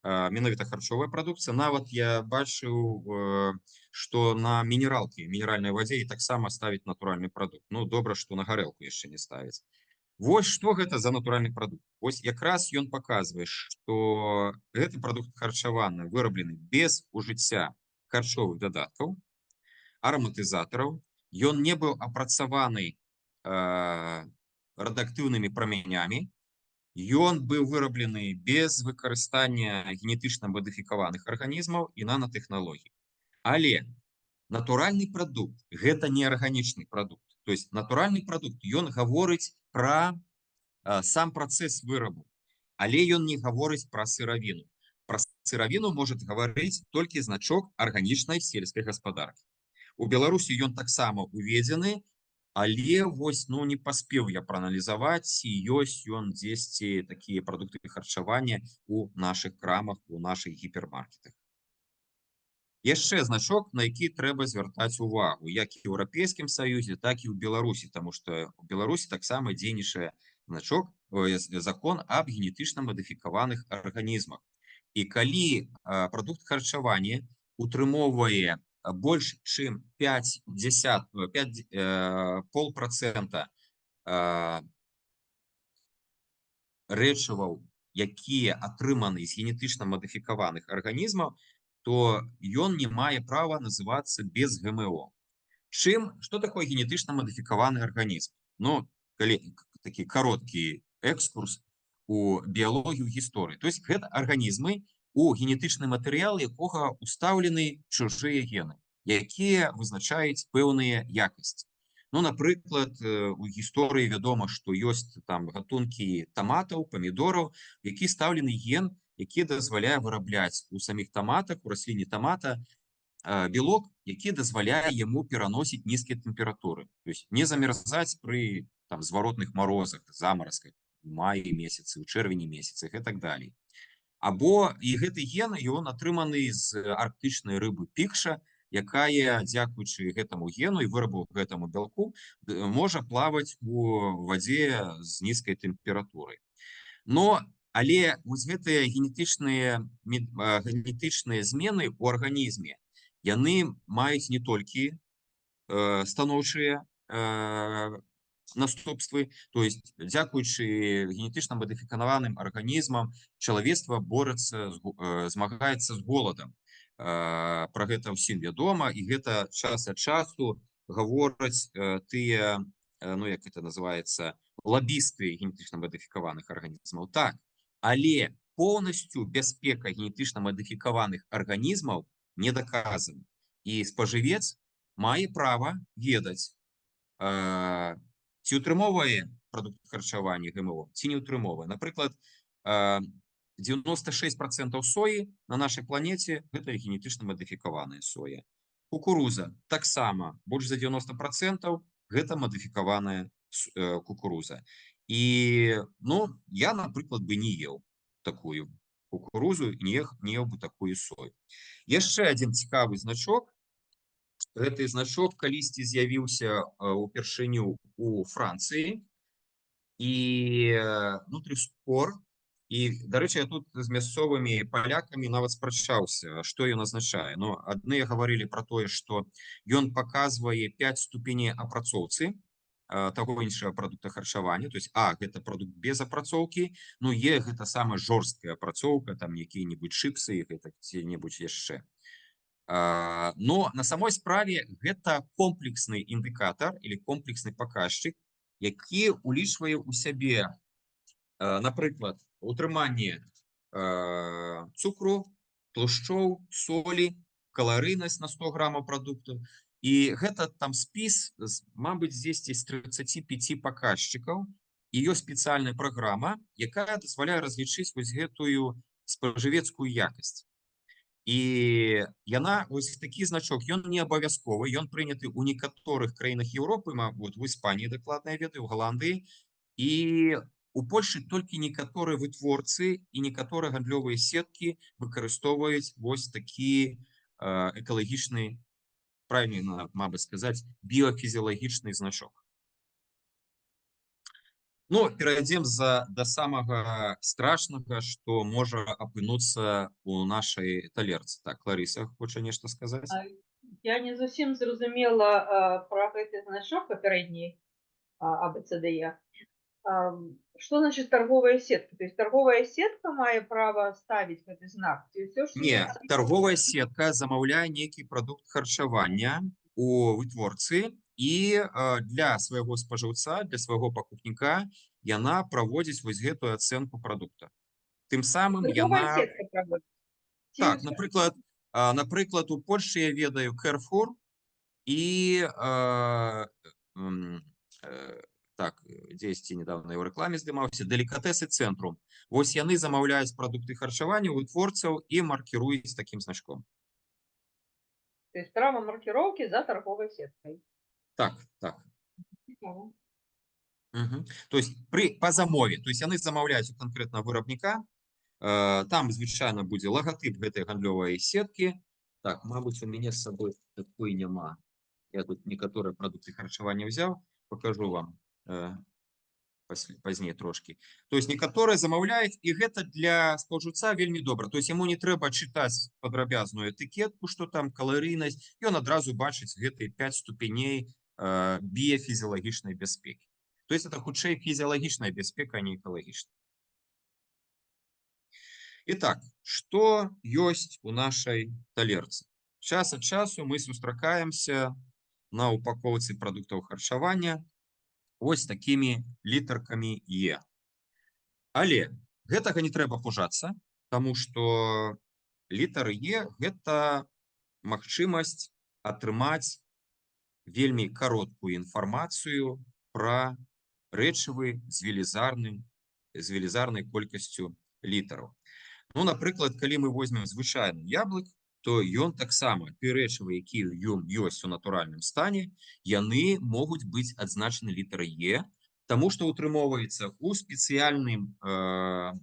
менавіта харчовая прадукцыя. Нават я бачыў, што на мінеральнай вадзе і таксама ставіць натуральны прадукт. Ну, добра, што на гарэлку яшчэ не ставіць. Вось што гэта за натуральны прадукт. Вось якраз ён паказвае, што гэты прадукт харчаваны выраблены без ужыцця харчовых дадаткаў, араматызатараў. Ён не быў апрацаваны радыактыўнымі праменямі. Ён быў выраблены без выкарыстання генетычна мадыфікаваных арганізмаў і нанотэхналогій. Але натуральны прадукт – гэта не арганічны прадукт. То есть натуральны прадукт, ён гаворыць пра сам працэс вырабу, але ён не гаворыць пра сыравіну. Пра сыравіну можа гаварыць толькі значок арганічнай сельскай гаспадаркі. У Беларусі ён таксама уведзены, але вось, ну, не паспеў я прааналізаваць, ці ёсць ён дзесьці такія прадукты харчавання у нашых крамах, у нашых гіпермаркетах. Яшчэ значок, на які трэба звяртаць увагу, як і ў Еўрапейскім Саюзе, так і ў Беларусі, таму што ў Беларусі таксама дзейнічае закон аб генетычна мадыфікаваных арганізмах. І калі прадукт харчавання утрымоўвае больш чым 0,5% рэчываў, якія атрыманы з генетычна мадыфікаваных арганізмаў, то ён не мае права называцца без ГМО. Што такое генетычна мадыфікаваны арганізм? Ну, такі кароткі экскурс у біялогію, гісторыю. То есть гэта арганізмы, у генетычны матэрыял якога устаўлены чужыя гены, якія вызначаюць пэўныя якасці. Ну, напрыклад, у гісторыі вядома, што ёсць там гатункі таматаў, памідораў, які стаўлены ген, які дазваляе вырабляць у саміх таматах, у расліне тамата белок, які дазваляе яму пераносіць нізкія тэмпературы. То есть не замерзаць пры зваротных марозах, замаразках, у маі месяцы, у чэрвені месяцах і так далей. Або і гэты ген, ён атрыманы з арктычнай рыбы пікша, якая, дзякуючы гэтаму гену і вырабу гэтаму бялку, можа плаваць у вадзе з нізкай тэмпературай. Але вось гэтыя генетычныя змены ў арганізме, яны маюць не толькі станоўчыя наступствы, то есть дзякуючы генетычна мадыфікаваным арганізмам чалавецтва змагаецца з голадам. Пра гэта ўсім вядома, і гэта час ад часу гавораць тыя, ну, як это называецца, лабісты генетычна мадыфікаваных арганізмаў. Так, але поўнасцю бяспека генетычна мадыфікаваных арганізмаў не даказана. І спажывец мае права ведаць, ці утрымоўвае прадукт харчавання ГМО, ці не утрымоўвае. Напрыклад, 96% соі на нашай планеце гэта генетычна мадыфікаваная соя. Кукуруза таксама больш за 90% гэта мадыфікаваная кукуруза. І, ну, я, напрыклад, бы не еў такую кукурузу, не еў бы такую сою. Яшчэ адзін цікавы значок. Гэты значок калісьці з'явіўся упершыню у Францыі і внутры спор. І, дарэчы, я тут з мясцовымі палякамі нават спрачаўся, што ён азначае. Ну, адныя гаварылі пра тое, што ён паказвае 5 ступеней апрацоўцы таго іншага прадукта харчавання. То есть, гэта прадукт без апрацоўкі, ну, гэта самая жорсткая апрацоўка, там якія-небудзь чыпсы, гэта ці-небудзь яшчэ. Но на самой справе гэта комплексны індыкатар или комплексны паказчык, які улічвае ў сябе, напрыклад, утрыманне цукру, тлушчоў, солі, каларыйнасць на 100 грамаў прадукту. І гэта там спіс, мабыць, дзесьці з 35 паказчыкаў. І ёсць спецыяльная праграма, якая дазваляе разлічыць вось гэтую спажывецкую якасць. І яна, вось такі значок, ён не абавязковы, ён прыняты ў некаторых краінах Еўропы, вот в Іспаніі дакладна я ведаю, у Галандыі, і у Польшы толькі некаторыя вытворцы і некаторыя гандлёвыя сеткі выкарыстоўваюць вось такі экалагічны, правільна, мабыць сказаць, біофізіялагічны значок. Ну, перейдем до самого страшного, что может апынуцца у нашей талерцы. Так, Лариса, хочешь нечто сказать? Я не зусім зразумела про гэты значок папярэдні АБЦДЕ. Что значит торговая сетка? То есть торговая сетка мае право ставить гэты знак? Не, торговая сетка замаўляе нейкі прадукт харчавання у вытворцы, і для свайго спажыўца, для свайго пакупніка яна праводзіць вось гэтую ацэнку прадукта. Тым самым яна... Так, напрыклад, у Польшы я ведаю Carrefour і так, дзесьці недавно ў рэкламе здымаўся, Делікатэсы Цэнтрум. Вось яны замаўляюць прадукты харчавання у вытворцаў і маркіруюць такім значком. То есть право маркировки за торговой сеткой. Так, так. То есть по замове, то есть яны замаўляюць у канкрэтна вырабніка, там звычайна будзе лагатып гэтай гандлёвай сеткі. Так, мабыць, у мяне з сабой такой няма. Я тут некаторыя прадукты харчавання ўзяў, покажу вам пазней трошки. То есть некаторыя замаўляюць, і гэта для спажыўца вельмі добра. То есть яму не трэба чытаць падрабязную этыкетку, што там каларыйнасць, ён адразу бачыць гэтыя 5 ступеней біяфізіялагічнай бяспекі. То есть это хутчэй фізіялагічная бяспека, а не экалагічная. Итак, что ёсць у нашай талерцы? Час ад часу мы сустракаемся на упаковцы прадуктаў харчавання вось такімі літаркамі Е. Але гэтага не трэба пужацца, таму што літар Е гэта магчымасць атрымаць вельмі кароткую інфармацыю пра рэчывы з велізарнай колькасцю літараў. Ну, напрыклад, калі мы возьмем звычайны яблык, то ён таксама, ты рэчывы, якія ёсць у натуральным стане, яны могуць быць адзначаны літарай Е, таму што утрымоўваецца ў спецыяльным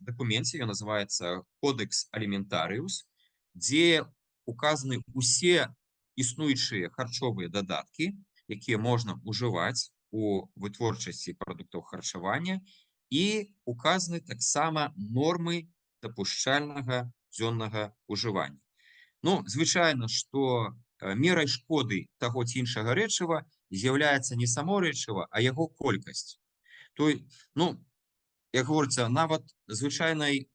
дакуменце, ён называецца Кодекс Аліментарыус, дзе указаны усе існуючыя харчовыя дадаткі, якія можна ўжываць у вытворчасці прадуктаў харчавання, і указаны таксама нормы дапушчальнага дзённага ўжывання. Ну, звычайна, што мерай шкоды таго ці іншага рэчыва з'яўляецца не само рэчыва, а яго колькасць. То, ну, як говорится, нават звычайнай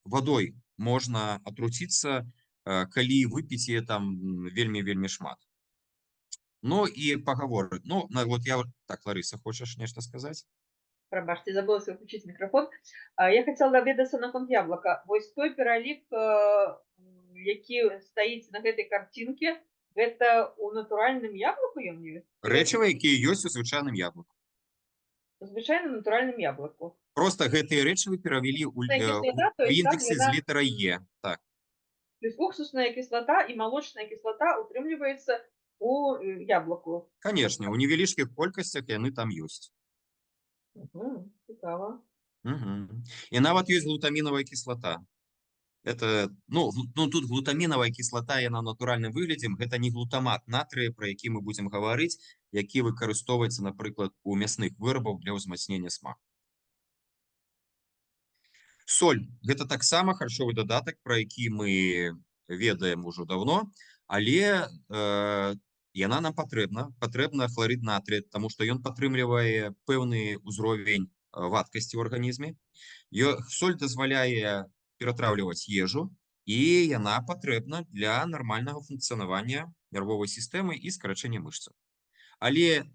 вадой можна атруціцца, калі выпіць яе там вельмі шмат. Ну і пагаворы. Ну, вот я... Так, Лариса, хочаш нешта сказаць? Прабачце, забылася выключыць мікрафон. Я хацела даведацца наконт яблыка. Вось той пералік, які стаіць на гэтай карцінке, гэта ў натуральным яблыку ён ёсць? Рэчывы, якія ёсць у звычайным яблыку. У звычайным натуральным яблыку. Просто гэтыя рэчывы перавялі ў індексе з літарай Е. Так. То есть уксусная кіслата і малочная кіслата утрымліваецца у яблыку. Конечно, у невялічкіх колькасцях яны там ёсць. Цікава. І нават ёсць глутамінавая кіслата. Это, ну, тут глутамінавая кіслата, яна ў натуральным выглядзе, гэта не глутамат натрыя, пра які мы будзем гаварыць, які выкарыстоўваецца, напрыклад, у мясных вырабах для ўзмацнення смаку. Соль – гэта таксама харчовы дадатак, пра які мы ведаем ужо давно, але яна нам патрэбна хларыд натрыя, таму што ён падтрымлівае пэўны ўзровень вадкасці ў арганізме. Соль дазваляе ператраўліваць ежу, і яна патрэбна для нармальнага функцыянавання нервовай сістэмы і скарачэння мышцаў. Але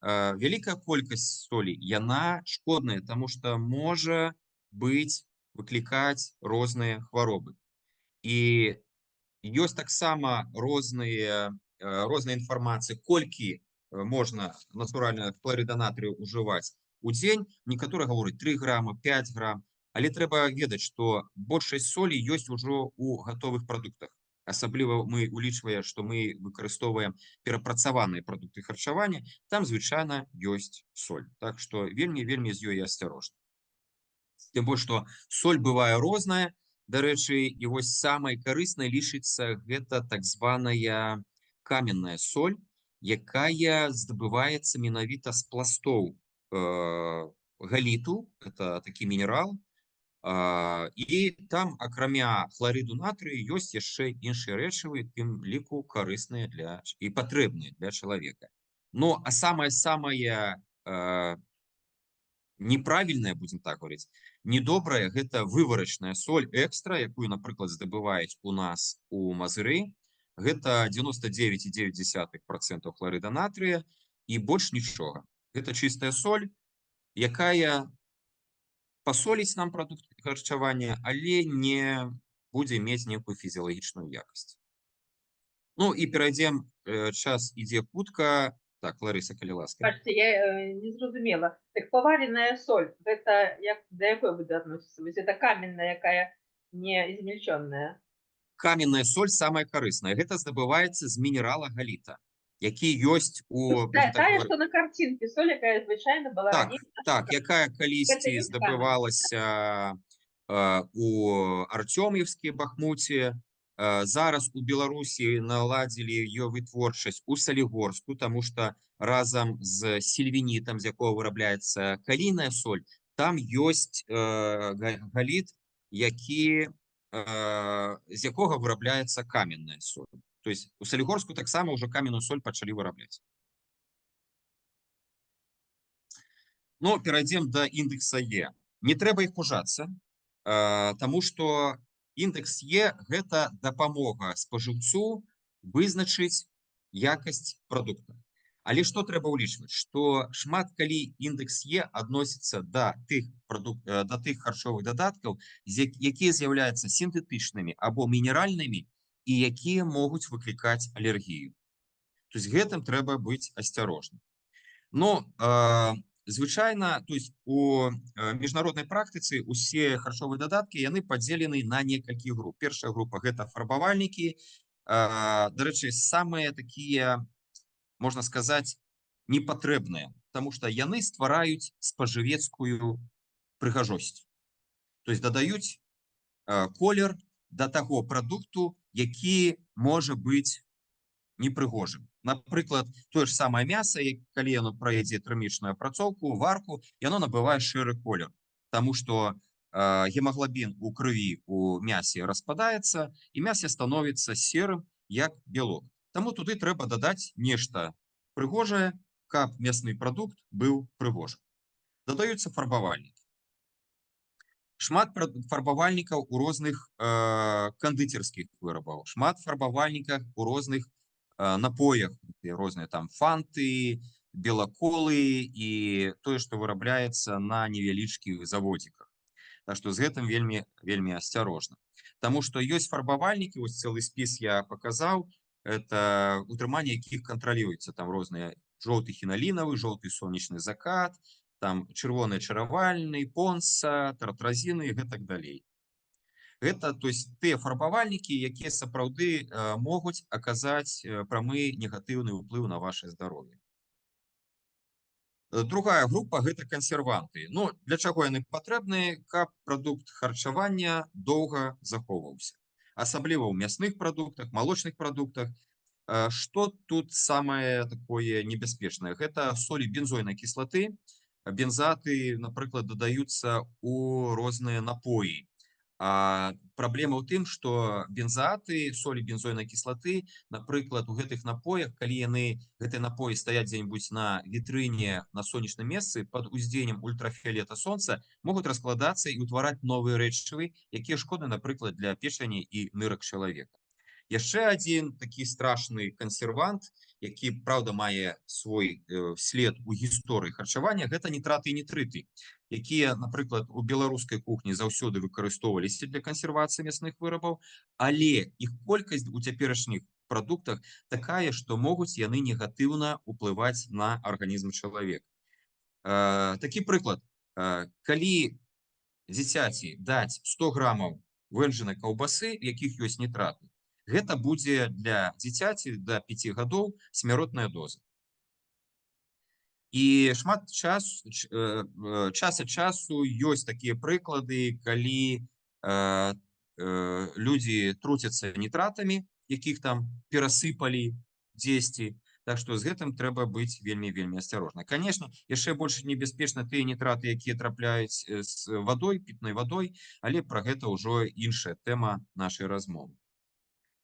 вялікая колькасць солі, яна шкодная, таму што можа выклікаць розныя хваробы. І ёсць таксама розная інфармацыя, колькі можна натуральна хларыда натрыю ўжываць у дзень. Некаторыя гавораць 3 грама, 5 грам, але трэба ведаць, што большасць солі ёсць ужо ў гатовых прадуктах. Асабліва мы улічвае, што мы выкарыстоўваем перапрацаваныя прадукты харчавання, там звычайна ёсць соль. Так што вельмі з ёй асцярожна. Тым больш, што соль бывае розная. Дарэчы, і вось самай карыснай лічыцца гэта так званая каменная соль, якая здабываецца менавіта з пластоў галіту, это такі мінерал, і там, акрамя хларыду натрыю, ёсць яшчэ іншыя рэчывы, тым ліку карысныя і патрэбныя для чалавека. Ну, а самае неправільная, будзем так говорить, недобрая, гэта выварачная соль экстра, якую, напрыклад, здабываюць у нас у Мазыры. Гэта 99,9% хларыда натрыя і больш нічога. Гэта чыстая соль, якая пасоліць нам прадукт харчавання, але не будзе мець некую фізіялагічную якасць. Ну і перайдзем, час ідзе хутка. Так, Ларыса, калі ласка. Бачите, я не зразумела. Так поваренная соль, это до якой виду относится? То есть это каменная, якая не измельченная? Каменная соль самая карысная. Гэта здабываецца з мінерала галіта, які ёсць у... Тая, что на картинке, соль, якая звычайно была раней. Так, якая калісьці здабывалася у Артёмівскі Бахмуце. Зараз у Беларусі наладзілі ее вытворчасць у Салігорску, таму што разам з сельвінітам, з якого вырабляецца калійная соль, там ёсць галіт, з якога вырабляецца каменная соль. То есть у Салігорску таксама ўжо каменную соль пачалі вырабляць. Ну, перайдзем да індекса Е. Не трэба іх пужацца, таму што індекс Е – гэта дапамога спажыўцу вызначыць якасць прадукта. Але што трэба ўлічваць? Што шмат калі індекс Е адносіцца да тых харчовых дадаткаў, якія з'яўляюцца сінтэтычнымі або мінеральнымі і якія могуць выклікаць алергію. То есть гэтым трэба быць асцярожным. Но звычайна, то есть у міжнароднай практыцы усе харчовыя дадаткі, яны падзелены на некалькі груп. Першая група – гэта фарбавальнікі. Дарэчы, самыя такія, можна сказаць, непатрэбныя, таму што яны ствараюць спажывецкую прыгажосць. То есть дадаюць колер да таго прадукту, які можа быць непрыгожым. Напрыклад, тое ж самае мяса, калі яно пройдзе тэрмічную апрацоўку, варку, яно набывае шэры колер, таму што гемаглабін у крыві у мясе распадаецца, і мяса становіцца серым, як белок. Таму туды трэба дадаць нешта прыгожае, каб мясны прадукт быў прыгожым. Дадаюцца фарбавальнікі. Шмат фарбавальнікаў у розных кандыцерскіх вырабаў, шмат фарбавальнікаў у розных напоях, розныя там фанты, белаколы і тое, што вырабляецца на невялічкіх заводзіках. Так што з гэтым вельмі асцярожна. Таму што ёсць фарбавальнікі, вось цэлы спіс я паказаў, это утрыманне якіх кантралюецца, там розныя жоўты хіналінавы, жоўты сонечны закат, там чырвоны чаравальны, понса, тартразіны і гэтак далей. Гэта, то есть, тыя фарбавальнікі, якія сапраўды могуць аказаць прамы негатыўны ўплыў на ваше здароўе. Другая група – гэта кансерванты. Ну, для чаго яны патрэбны? Каб прадукт харчавання доўга захоўваўся. Асабліва ў мясных прадуктах, малочных прадуктах. Што тут самае такое небяспечнае? Гэта солі бензойнай кіслаты. Бензаты, напрыклад, дадаюцца ў розныя напоі. Праблема ў тым, што бензаты, солі бензойнай кіслаты, напрыклад, у гэтых напоях, калі гэтыя напоі стаяць дзе-небудзь на вітрыне на сонечным месцы пад уздзеяннем ультрафіолета сонца, могуць раскладацца і ўтвараць новыя рэчывы, якія шкодны, напрыклад, для печані і нырак чалавека. Яшчэ адзін такі страшны кансервант, які, праўда, мае свой след у гісторыі харчавання, гэта нітраты і нітрыты, якія, напрыклад, у беларускай кухні заўсёды выкарыстоўваліся для кансервацыі мясных вырабаў, але іх колькасць у цяперашніх прадуктах такая, што могуць яны негатыўна ўплываць на арганізм чалавека. Такі прыклад. Калі дзіцяці даць 100 грамаў вэнджанай каўбасы, в якіх ёсць нітраты, гэта будзе для дзіцяці да 5 гадоў смяротная доза. І шмат час ад часу ёсць такія прыклады, калі людзі труцяцца нітратамі, якіх там перасыпалі дзесьці. Так што з гэтым трэба быць вельмі асцярожна. Канешне, яшчэ больш небяспечна тыя нітраты, якія трапляюць з вадой, пітной вадой, але пра гэта ўжо іншая тэма нашай размовы.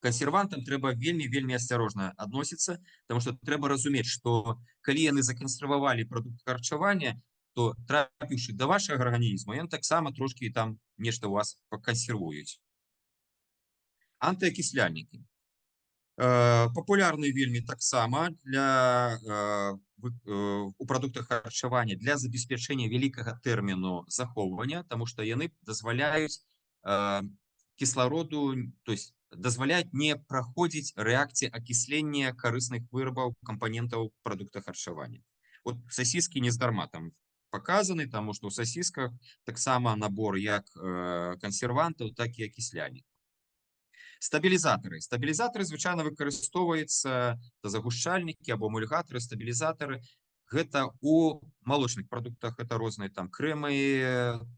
Кансервантам трэба вельмі асцярожна адносіцца, таму што трэба разумець, што калі яны закансервавалі прадукт харчавання, то трапіўшы да вашага арганізму, ён таксама трошкі там нешта ў вас пакансервуюць. Антыакісляльнікі. Папулярны вельмі таксама у прадуктах харчавання для забеспячэння вялікага тэрміну захоўвання, таму што яны дазваляюць кіслароду, то есть дазваляюць не праходзіць рэакцыі акіслення карысных вырабаў кампанентаў прадукта харчавання. Вот сасіскі нездарма там паказаны, таму што ў сасісках таксама набор як кансервантаў, так і акісляльнікаў. Стабілізатары. Стабілізатары звычайна выкарыстоўваюцца загушчальнікі або эмульгатары, стабілізатары. Гэта у малочных прадуктах, это розныя там крэмы,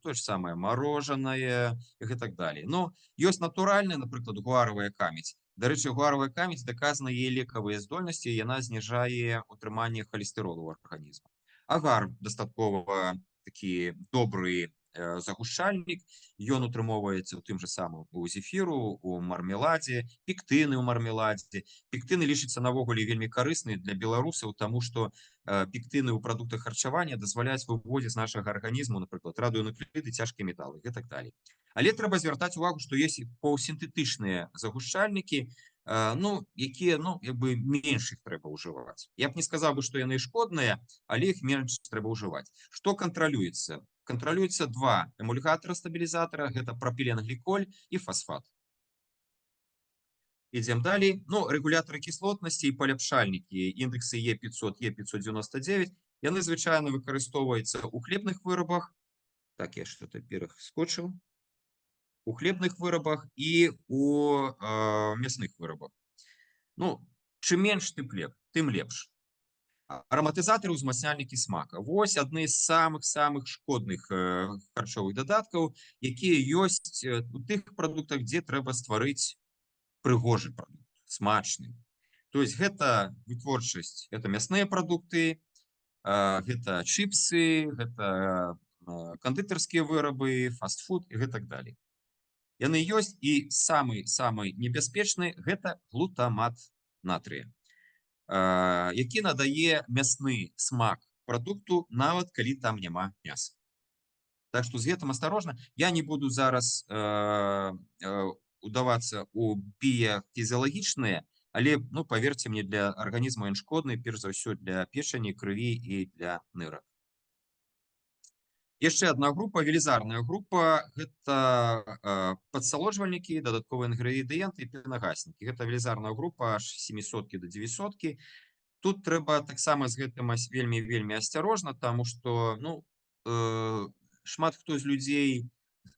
тое ж самае морожанае і гэтак далей. Но ёсць натуральная, напрыклад, гуаравая камедзь. Дарэчы, гуаравая камедзь даказана яе лекавыя здольнасці, яна зніжае утрыманне халестэролу ў арганізме. Агар дастаткова такі добры загушчальнік, ён утрымоўваецца ў тым жа самым у зефіру, у мармеладзе, пектыны ў мармеладзе. Пектыны лічацца навогуле вельмі карысныя для беларусаў, таму што пектыны ў прадуктах харчавання дазваляюць выводзіць з нашага арганізму, напрыклад, радыенукліды, цяжкія металы і так далей. Але трэба звяртаць увагу, што ёсць паўсінтэтычныя загушчальнікі, якія, як бы менш іх трэба ўжываць. Я б не сказаў бы, што яны шкодныя, але іх менш трэба ўжываць. Што кантралюецца? Кантралюецца два эмульгатара-стабілізатара, гэта пропіленгліколь і фасфат. Ідзем далей. Рэгулятары кіслотнасці і паляпшальнікі, індексы Е500, Е599, яны звычайна выкарыстоўваюцца ў хлебных вырабах. Так, я что-то пераскочыў. У хлебных вырабах і у мясных вырабах. Чым менш, тым лепш. Араматызатары, узмацняльнікі смака. Вось адны з самых шкодных харчовых дадаткаў, якія ёсць у тых прадуктах, дзе трэба стварыць прыгожы прадукт, смачны. То есть гэта вытворчасць, гэта мясныя прадукты, гэта чыпсы, гэта кандытарскія вырабы, фастфуд і гэтак далей. Яны ёсць, і самы небяспечны гэта глутамат натрыя, які надае мясны смак прадукту, нават калі там няма мяса. Так што з гэтым асторожна. Я не буду зараз удавацца ў біяфізіялагічныя, але, паверце мне, для арганізму ён шкодны, перш за ўсё для печані, крыві і для нырак. Яшчэ адна група, велізарная група, гэта падсалоджвальнікі, дадатковыя інгрэдыенты і пенагаснікі. Гэта велізарная група, аж 700 да 900. Тут трэба таксама з гэтым вельмі асцярожна, таму што шмат хто з людзей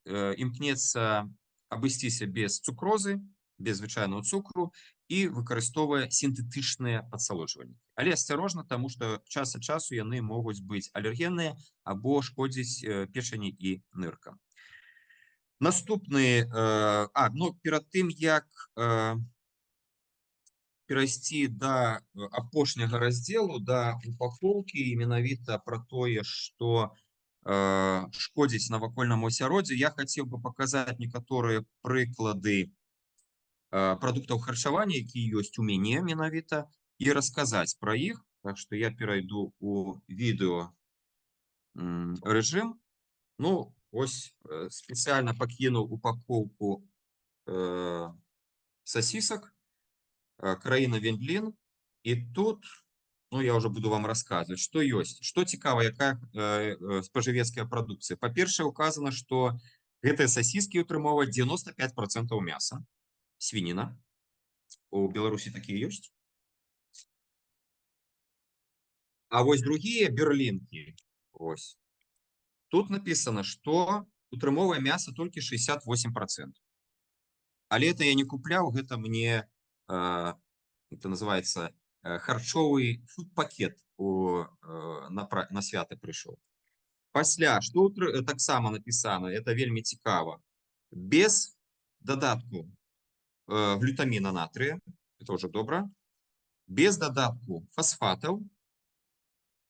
імкнецца абысціся без цукрозы, без звычайнага цукру і выкарыстоўвае сінтэтычныя падсалоджвальнікі. Але асцярожна, таму што час ад часу яны могуць быць алергенныя або шкодзіць печані і ныркам. Наступны, перад тым, як перайсці да апошняга раздзелу, да упакоўкі, менавіта пра тое, што шкодзіць навакольнаму асяроддзю. Я хацеў бы паказаць некаторыя прыклады прадуктаў харчавання, якія ёсць у мяне менавіта, і расказаць пра іх. Так што я перайду у відэо рэжым. Ну, ось спецыяльна пакінуў упакоўку сосисок, краіна Вендлін. І тут, ну, я уже буду вам рассказывать, что есть. Что цікава, якая спажывецкая прадукцыя. Па-першае, указана, што гэтыя сосиски утрымоўваюць 95% мяса, свінина. У Беларусі такія ёсць. А вось другие берлинки, ось, тут написано, что утрымовае мясо толькі 68%. Але это я не купляў, гэта мне, это называется, харчовый фуд-пакет на свята прыйшоў. Пасля, што таксама написано, это вельмі цікава, без дадатку глютаміна натрыя, это уже добра, без дадатку фасфатаў,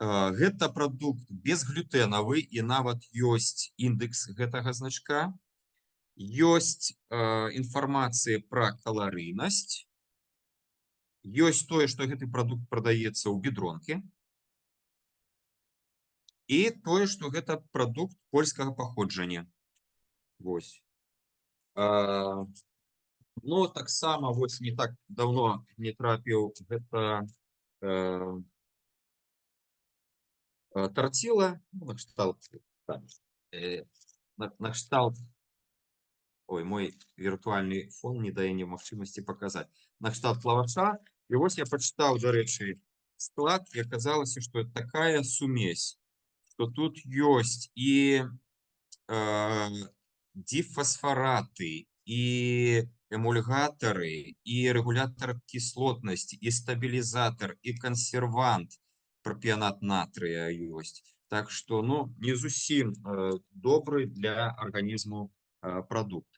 гэта прадукт безглютэнавы, і нават ёсць індекс гэтага значка, ёсць інфармацыя пра каларыйнасць, ёсць тое, што гэты прадукт прадаецца ў бедронкі, і тое, што гэта прадукт польскага паходжання. Вось. Ну, таксама вось не так давно не трапіў гэта тортила, ну, на кшталт, ой, мой виртуальный фон не дае мне магчымасці паказаць, на кшталт лаваша. І вось я пачытаў, дарэчы, склад, і аказалася, што такая сумесь, што тут ёсць і дифосфораты, і эмульгатары, і рэгулятор кіслотнасці, і стабілізатор, і кансервант, пропіянат натрыя ёсць. Так што, ну, не зусім добры для арганізму прадукт.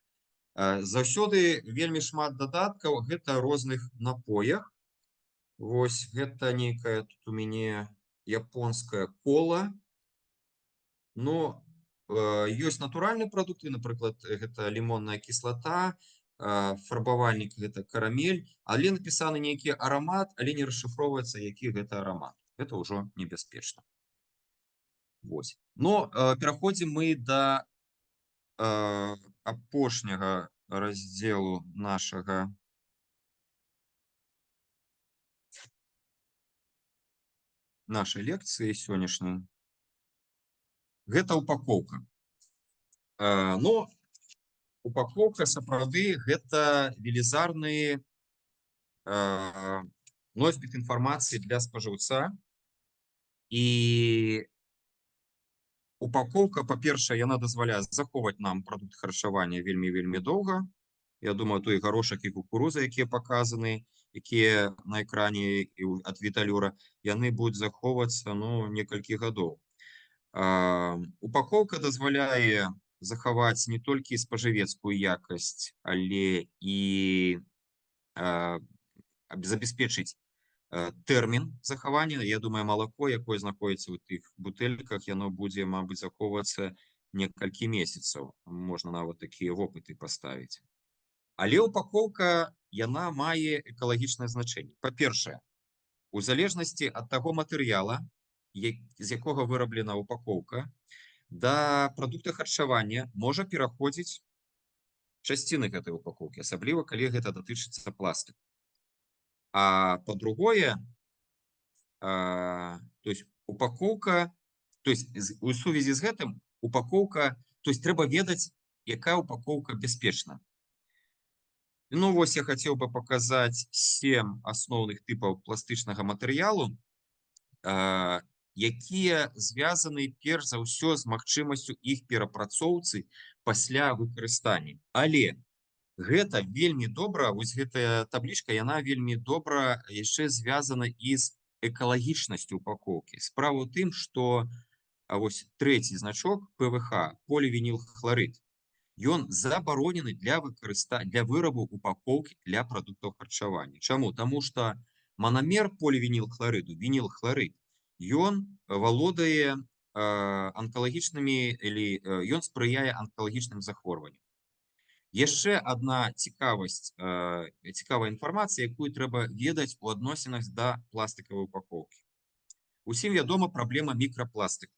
Заўсёды вельмі шмат дадаткаў, гэта розных напоях. Вось гэта нейкая тут у мяне японская кола. Ну, ёсць натуральныя прадукты, напрыклад, гэта лімонная кіслата, фарбавальнік гэта карамель, але напісаны нейкі арамат, але не расшыфроўваецца, які гэта арамат. Это ўжо небяспечна. Вось. Но пераходзім мы да апошняга раздзелу нашай лекцыі сённяшняй. Гэта упакоўка. Ну, упакоўка сапраўды гэта велізарны носьбіт інфармацыі для спажыўца. І упакоўка, па-першае, яна дазваляе захоўваць нам прадукт харчавання вельмі доўга. Я думаю, той гарошак і кукуруза, якія паказаны, якія на экране ад Віталюра, яны будуць захоўвацца, ну, некалькі гадоў. Упакоўка дазваляе захаваць не толькі спажывецкую якасць, але і забяспечыць тэрмін захавання. Я думаю, малако, якое знаходзіцца ў тых бутэльках, яно будзе, мабыць, захоўвацца некалькі месяцаў. Можна нават такія вопыты паставіць. Але упакоўка, яна мае экалагічнае значэнне. Па-першае, у залежнасці ад таго матэрыяла, з якога выраблена упакоўка, да прадукта харчавання можа пераходзіць часціны гэтай упакоўкі, асабліва калі гэта датычыцца пластыку. А па-другое, то есть упакоўка, то есть у сувязі з гэтым упакоўка, то есть трэба ведаць, якая упакоўка бяспечна. Ну, вось я хацеў бы паказаць 7 асноўных тыпаў пластычнага матэрыялу, якія звязаны перш за ўсё з магчымасцю іх перапрацоўцы пасля выкарыстання. Але гэта вельмі добра, вось гэтая таблічка, яна вельмі добра яшчэ звязана і з экалагічнасцю упакоўкі. Справа ў тым, што вось трэці значок ПВХ, поливинилхлорид, ён забаронены для вырабу упакоўкі для прадуктаў харчавання. Чаму? Таму што манамер поливинилхлорыду, винилхлорид, ён валодае анкалагічнымі ён спрыяе анкалагічным захворванням. Яшчэ адна цікавая інфармацыя, якую трэба ведаць у адносінах да пластыкавай упакоўкі. Усім вядома праблема мікрапластыку.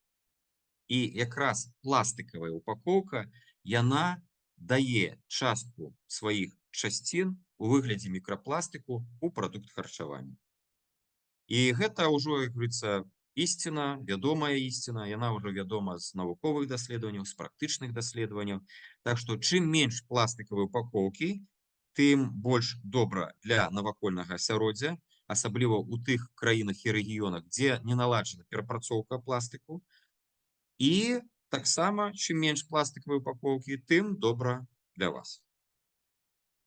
І якраз пластыкавая упакоўка, яна дае частку сваіх часцін у выглядзе мікрапластыку ў прадукт харчавання. І гэта ўжо, як говорится, ісціна, вядомая ісціна, яна ўжо вядома з навуковых даследаванняў, з практычных даследаванняў. Так што чым менш пластыкавай упакоўкі, тым больш добра для навакольнага асяроддзя, асабліва ў тых краінах і рэгіёнах, дзе не наладжана перапрацоўка пластыку. І таксама, чым менш пластыкавай упакоўкі, тым добра для вас.